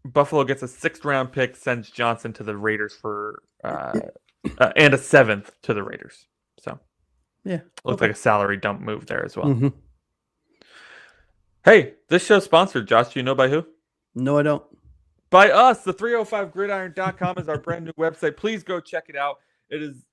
Buffalo gets a 6th round pick, sends Johnson to the Raiders for and a 7th to the Raiders. So looks like a salary dump move there as well. Mm-hmm. Hey, this show's sponsored, Josh. Do you know by who? No, I don't. By us. The 305gridiron.com is our brand new website. Please go check it out. It is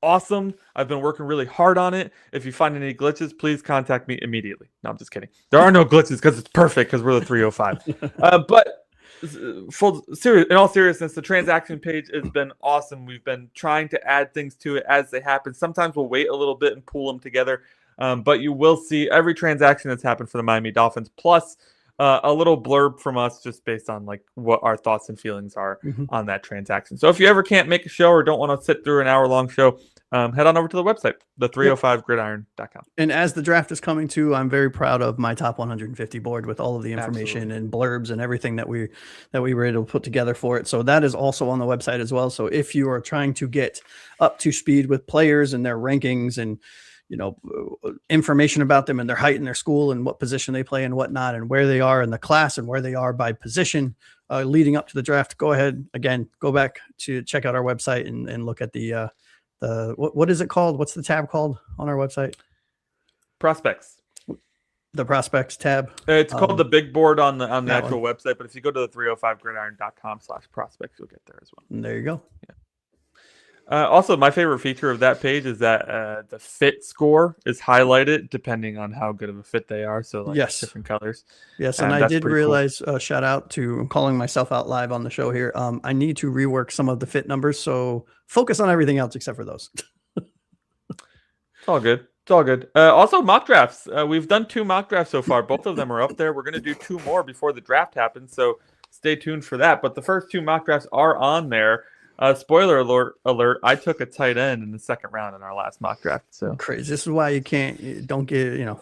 awesome. I've been working really hard on it. If you find any glitches, please contact me immediately. No, I'm just kidding. There are no glitches because it's perfect because we're the 305. But in all seriousness, the transaction page has been awesome. We've been trying to add things to it as they happen. Sometimes we'll wait a little bit and pull them together. But you will see every transaction that's happened for the Miami Dolphins, plus a little blurb from us just based on like what our thoughts and feelings are on that transaction. So if you ever can't make a show or don't want to sit through an hour-long show, head on over to the website, the305gridiron.com. And as the draft is coming too, I'm very proud of my top 150 board with all of the information and blurbs and everything that we were able to put together for it. So that is also on the website as well. So if you are trying to get up to speed with players and their rankings and information about them and their height and their school and what position they play and whatnot and where they are in the class and where they are by position leading up to the draft, go ahead again, go back to check out our website and look at the what is it called? What's the tab called on our website? Prospects. The prospects tab. It's called the big board on the actual website, but if you go to the 305gridiron.com/prospects, you'll get there as well. And there you go. Yeah. Also, my favorite feature of that page is that the fit score is highlighted depending on how good of a fit they are. So, different colors. Yes, and I did realize, shout out to, I'm calling myself out live on the show here. I need to rework some of the fit numbers. So focus on everything else except for those. It's all good. It's all good. Also, mock drafts. We've done 2 mock drafts so far. Both of them are up there. We're going to do 2 more before the draft happens. So stay tuned for that. But the first 2 mock drafts are on there. Spoiler alert, I took a tight end in the 2nd round in our last mock draft. So crazy. This is why I can't give you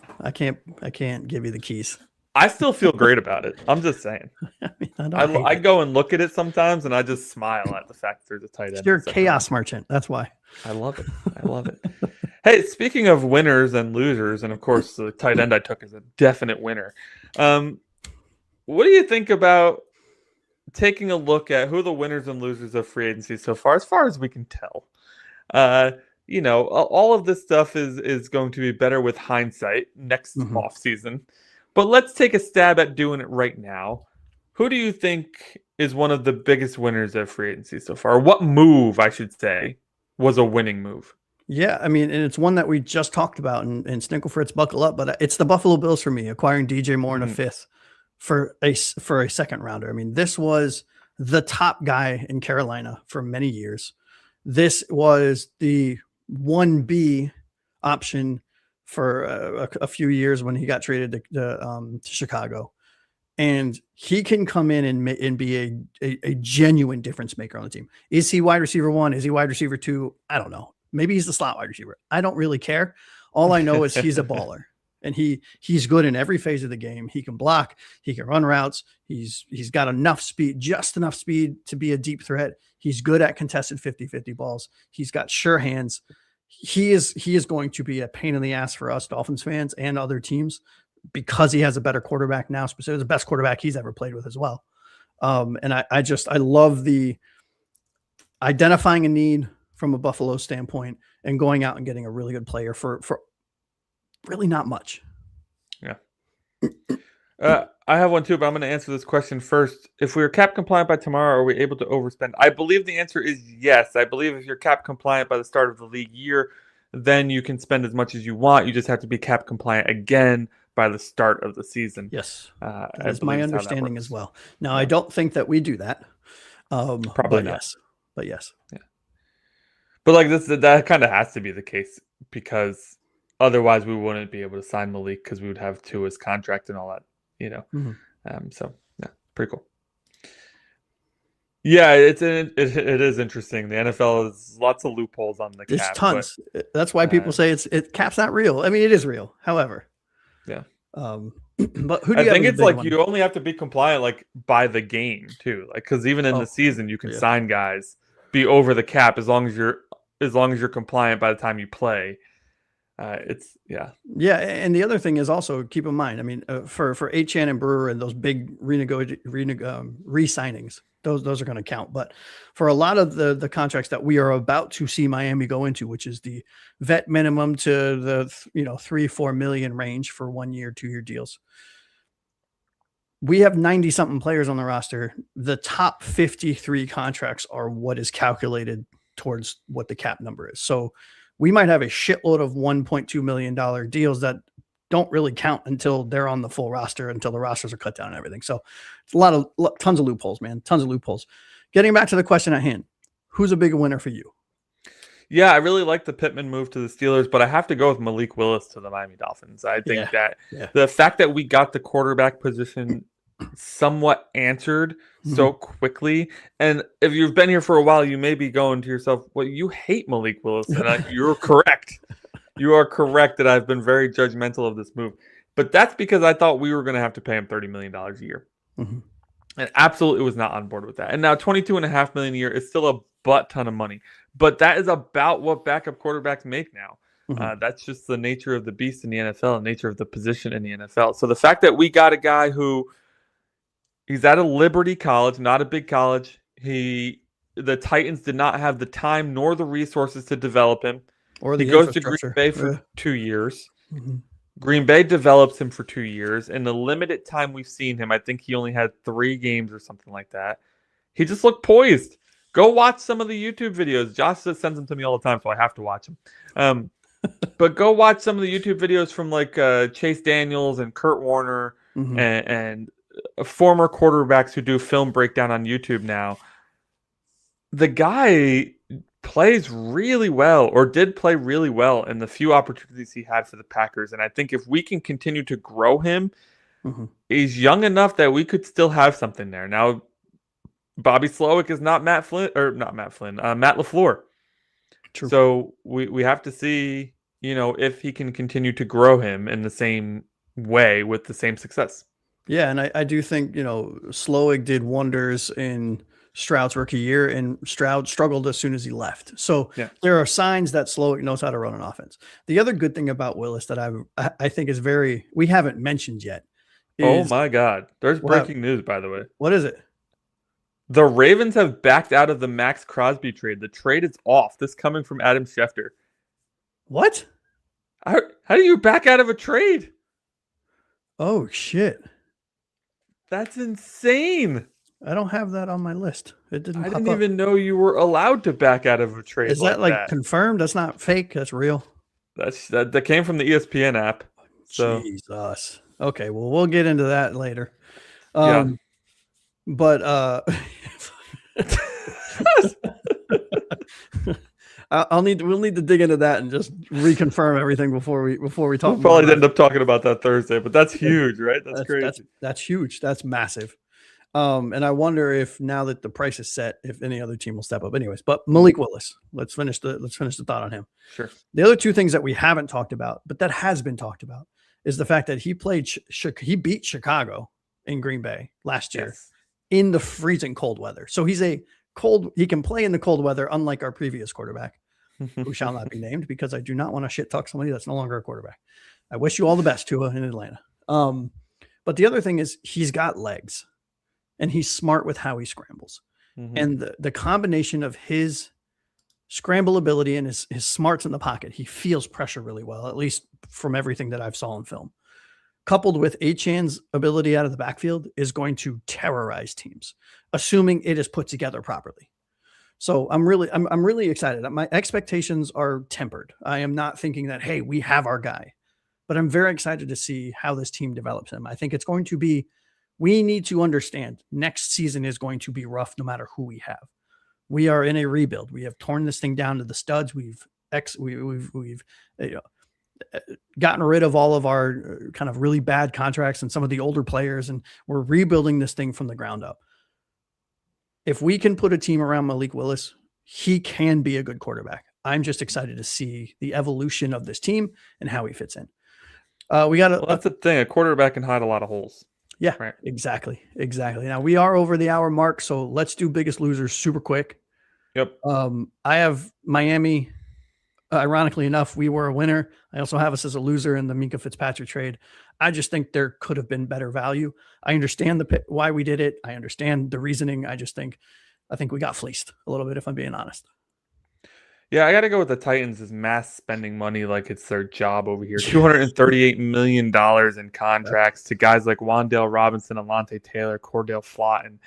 the keys. I still feel great about it. I'm just saying. I go and look at it sometimes and I just smile at the fact that there's a tight end. You're a chaos merchant. That's why. I love it. Hey, speaking of winners and losers, and of course the tight end I took is a definite winner. What do you think about taking a look at who the winners and losers of free agency so far as we can tell? All of this stuff is going to be better with hindsight next offseason. But let's take a stab at doing it right now. Who do you think is one of the biggest winners of free agency so far? What move, I should say, was a winning move? Yeah, I mean, and it's one that we just talked about, and Snickle Fritz, buckle up, but it's the Buffalo Bills for me, acquiring DJ Moore in a 5th. For a 2nd rounder. I mean, this was the top guy in Carolina for many years. This was the 1B option for a few years when he got traded to Chicago. And he can come in and be a genuine difference maker on the team. Is he wide receiver 1? Is he wide receiver 2? I don't know. Maybe he's the slot wide receiver. I don't really care. All I know is he's a baller. And he's good in every phase of the game. He can block. He can run routes. He's got enough speed, just enough speed to be a deep threat. He's good at contested 50-50 balls. He's got sure hands. he is going to be a pain in the ass for us Dolphins fans and other teams because he has a better quarterback now, specifically the best quarterback he's ever played with as well. And I love the identifying a need from a Buffalo standpoint and going out and getting a really good player for really not much. Yeah. I have one too, but I'm going to answer this question first. If we are cap compliant by tomorrow, are we able to overspend? I believe the answer is yes. I believe if you're cap compliant by the start of the league year, then you can spend as much as you want. You just have to be cap compliant again by the start of the season. Yes. That is my understanding as well. Now, I don't think that we do that. Probably not. Yes. But yes. Yeah. But like that kind of has to be the case because otherwise we wouldn't be able to sign Malik because we would have Tua's contract and all that, you know. Mm-hmm. So yeah, pretty cool. Yeah, it is interesting. The NFL has lots of loopholes on the cap. There's tons. But, that's why people say cap's not real. I mean, it is real. However, yeah. But who do I you think it's like one? You only have to be compliant like by the game too. Like because even in the season you can sign guys be over the cap as long as you're compliant by the time you play. Yeah, and the other thing is also keep in mind. I mean, for Achane and Brewer and those big re-signings, those are going to count. But for a lot of the contracts that we are about to see Miami go into, which is the vet minimum to the 3-4 million range for 1 year, 2 year deals, we have 90 something players on the roster. The top 53 contracts are what is calculated towards what the cap number is. So we might have a shitload of $1.2 million deals that don't really count until they're on the full roster, until the rosters are cut down and everything. So it's tons of loopholes, man. Tons of loopholes. Getting back to the question at hand, who's a bigger winner for you? Yeah, I really like the Pittman move to the Steelers, but I have to go with Malik Willis to the Miami Dolphins. I think that the fact that we got the quarterback position somewhat answered so quickly, and if you've been here for a while, you may be going to yourself, well, you hate Malik Willis, and you're correct. You are correct that I've been very judgmental of this move, but that's because I thought we were going to have to pay him $30 million a year, and absolutely was not on board with that. And now $22.5 million a year is still a butt ton of money, but that is about what backup quarterbacks make now. That's just the nature of the beast in the NFL, and nature of the position in the NFL. So the fact that we got a guy who he's at a Liberty college, not a big college. The Titans did not have the time nor the resources to develop him. He goes to Green Bay for 2 years. Green Bay develops him for 2 years. In the limited time we've seen him, I think he only had 3 games or something like that. He just looked poised. Go watch some of the YouTube videos. Josh sends them to me all the time, so I have to watch them. But go watch some of the YouTube videos from like Chase Daniels and Kurt Warner and former quarterbacks who do film breakdown on YouTube now. The guy plays really well, or did play really well in the few opportunities he had for the Packers. And I think if we can continue to grow him, he's young enough that we could still have something there. Now, Bobby Slowick is not Matt LaFleur. True. So we have to see, if he can continue to grow him in the same way with the same success. Yeah, and I do think, Slowick did wonders in Stroud's rookie year, and Stroud struggled as soon as he left. So there are signs that Slowick knows how to run an offense. The other good thing about Willis that I think is we haven't mentioned yet. Oh my God. There's breaking news, by the way. What is it? The Ravens have backed out of the Max Crosby trade. The trade is off. This coming from Adam Schefter. What? How do you back out of a trade? Oh, shit. That's insane. I don't have that on my list. It didn't. I didn't even know you were allowed to back out of a trade. Is that like confirmed? That's not fake. That's real. That came from the ESPN app. So. Jesus. Okay. Well, we'll get into that later. But we'll need to dig into that and just reconfirm everything before we talk. We'll probably end up talking about that Thursday, but that's huge, right? That's crazy. That's huge. That's massive. And I wonder if now that the price is set, if any other team will step up. Anyways, but Malik Willis, let's finish the thought on him. Sure. The other two things that we haven't talked about, but that has been talked about, is the fact that he beat Chicago in Green Bay last year in the freezing cold weather. So he can play in the cold weather, unlike our previous quarterback. who shall not be named because I do not want to shit talk somebody that's no longer a quarterback. I wish you all the best, Tua, in Atlanta. But the other thing is he's got legs and he's smart with how he scrambles. And the combination of his scramble ability and his smarts in the pocket, he feels pressure really well, at least from everything that I've saw in film. Coupled with Achan's ability out of the backfield is going to terrorize teams, assuming it is put together properly. So I'm really excited. My expectations are tempered. I am not thinking that, hey, we have our guy, but I'm very excited to see how this team develops him. I think it's going to be, we need to understand next season is going to be rough no matter who we have. We are in a rebuild. We have torn this thing down to the studs. We've gotten rid of all of our kind of really bad contracts and some of the older players, and we're rebuilding this thing from the ground up. If we can put a team around Malik Willis, he can be a good quarterback. I'm just excited to see the evolution of this team and how he fits in. That's the thing. A quarterback can hide a lot of holes. Yeah, right. Exactly. Now we are over the hour mark, so let's do biggest losers super quick. Yep. I have Miami. Ironically enough, we were a winner. I also have us as a loser in the Minkah Fitzpatrick trade. I just think there could have been better value. I understand why we did it. I understand the reasoning. I think we got fleeced a little bit, if I'm being honest. Yeah, I got to go with the Titans as mass spending money like it's their job over here. $238 million in contracts to guys like Wan'Dale Robinson, Alante Taylor, Cordell Flott, and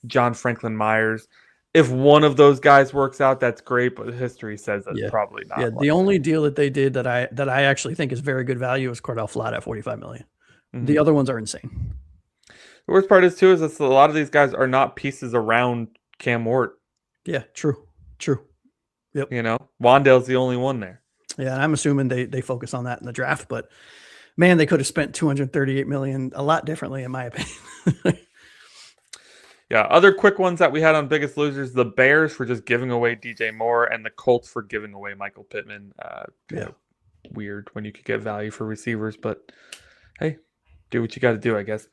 John Franklin Myers. If one of those guys works out, that's great, but history says that's probably not. Yeah, the only deal that they did that I actually think is very good value is Cordell Flott at $45 million. The other ones are insane. The worst part is a lot of these guys are not pieces around Cam Ward. Yeah, true. Yep. Wan'Dale's the only one there. Yeah, and I'm assuming they focus on that in the draft, but man, they could have spent $238 million a lot differently, in my opinion. Yeah, other quick ones that we had on biggest losers: the Bears for just giving away DJ Moore, and the Colts for giving away Michael Pittman. Weird when you could get value for receivers, but hey, do what you got to do, I guess.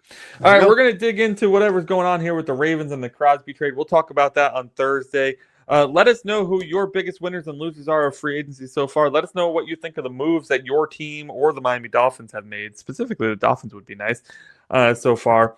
All right, we're going to dig into whatever's going on here with the Ravens and the Crosby trade. We'll talk about that on Thursday. Let us know who your biggest winners and losers are of free agency so far. Let us know what you think of the moves that your team or the Miami Dolphins have made. Specifically, the Dolphins would be nice so far.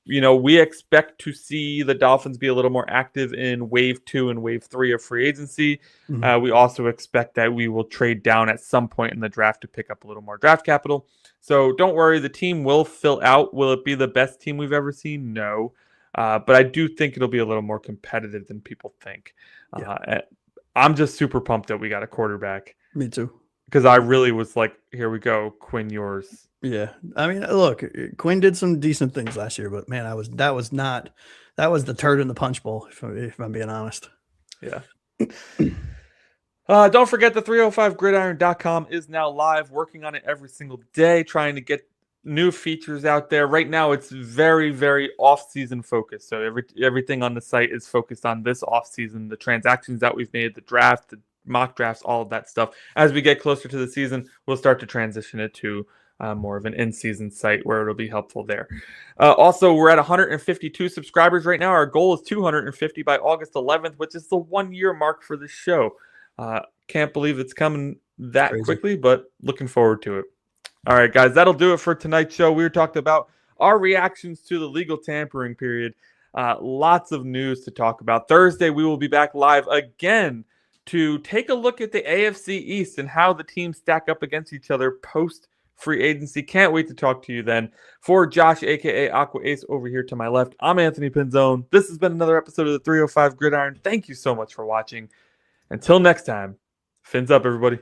We expect to see the Dolphins be a little more active in wave 2 and wave 3 of free agency. We also expect that we will trade down at some point in the draft to pick up a little more draft capital. So don't worry, the team will fill out. Will it be the best team we've ever seen? No. But I do think it'll be a little more competitive than people think. I'm just super pumped that we got a quarterback. Me too. Because I really was like, here we go, Quinn, yours. Yeah. I mean, look, Quinn did some decent things last year, but man, that was the turd in the punch bowl, if I'm being honest. Yeah. Don't forget the 305gridiron.com is now live, working on it every single day, trying to get new features out there. Right now, it's very, very off-season focused. So everything on the site is focused on this off-season, the transactions that we've made, the draft, the mock drafts, all of that stuff. As we get closer to the season, we'll start to transition it to more of an in-season site where it'll be helpful there. Also, we're at 152 subscribers right now. Our goal is 250 by August 11th, which is the 1-year mark for the show. Can't believe it's coming that quickly, but looking forward to it. All right, guys, that'll do it for tonight's show. We were talking about our reactions to the legal tampering period. Lots of news to talk about. Thursday, we will be back live again to take a look at the AFC East and how the teams stack up against each other post-free agency. Can't wait to talk to you then. For Josh, a.k.a. Aqua Ace, over here to my left, I'm Anthony Pinzone. This has been another episode of the 305 Gridiron. Thank you so much for watching. Until next time, fins up, everybody.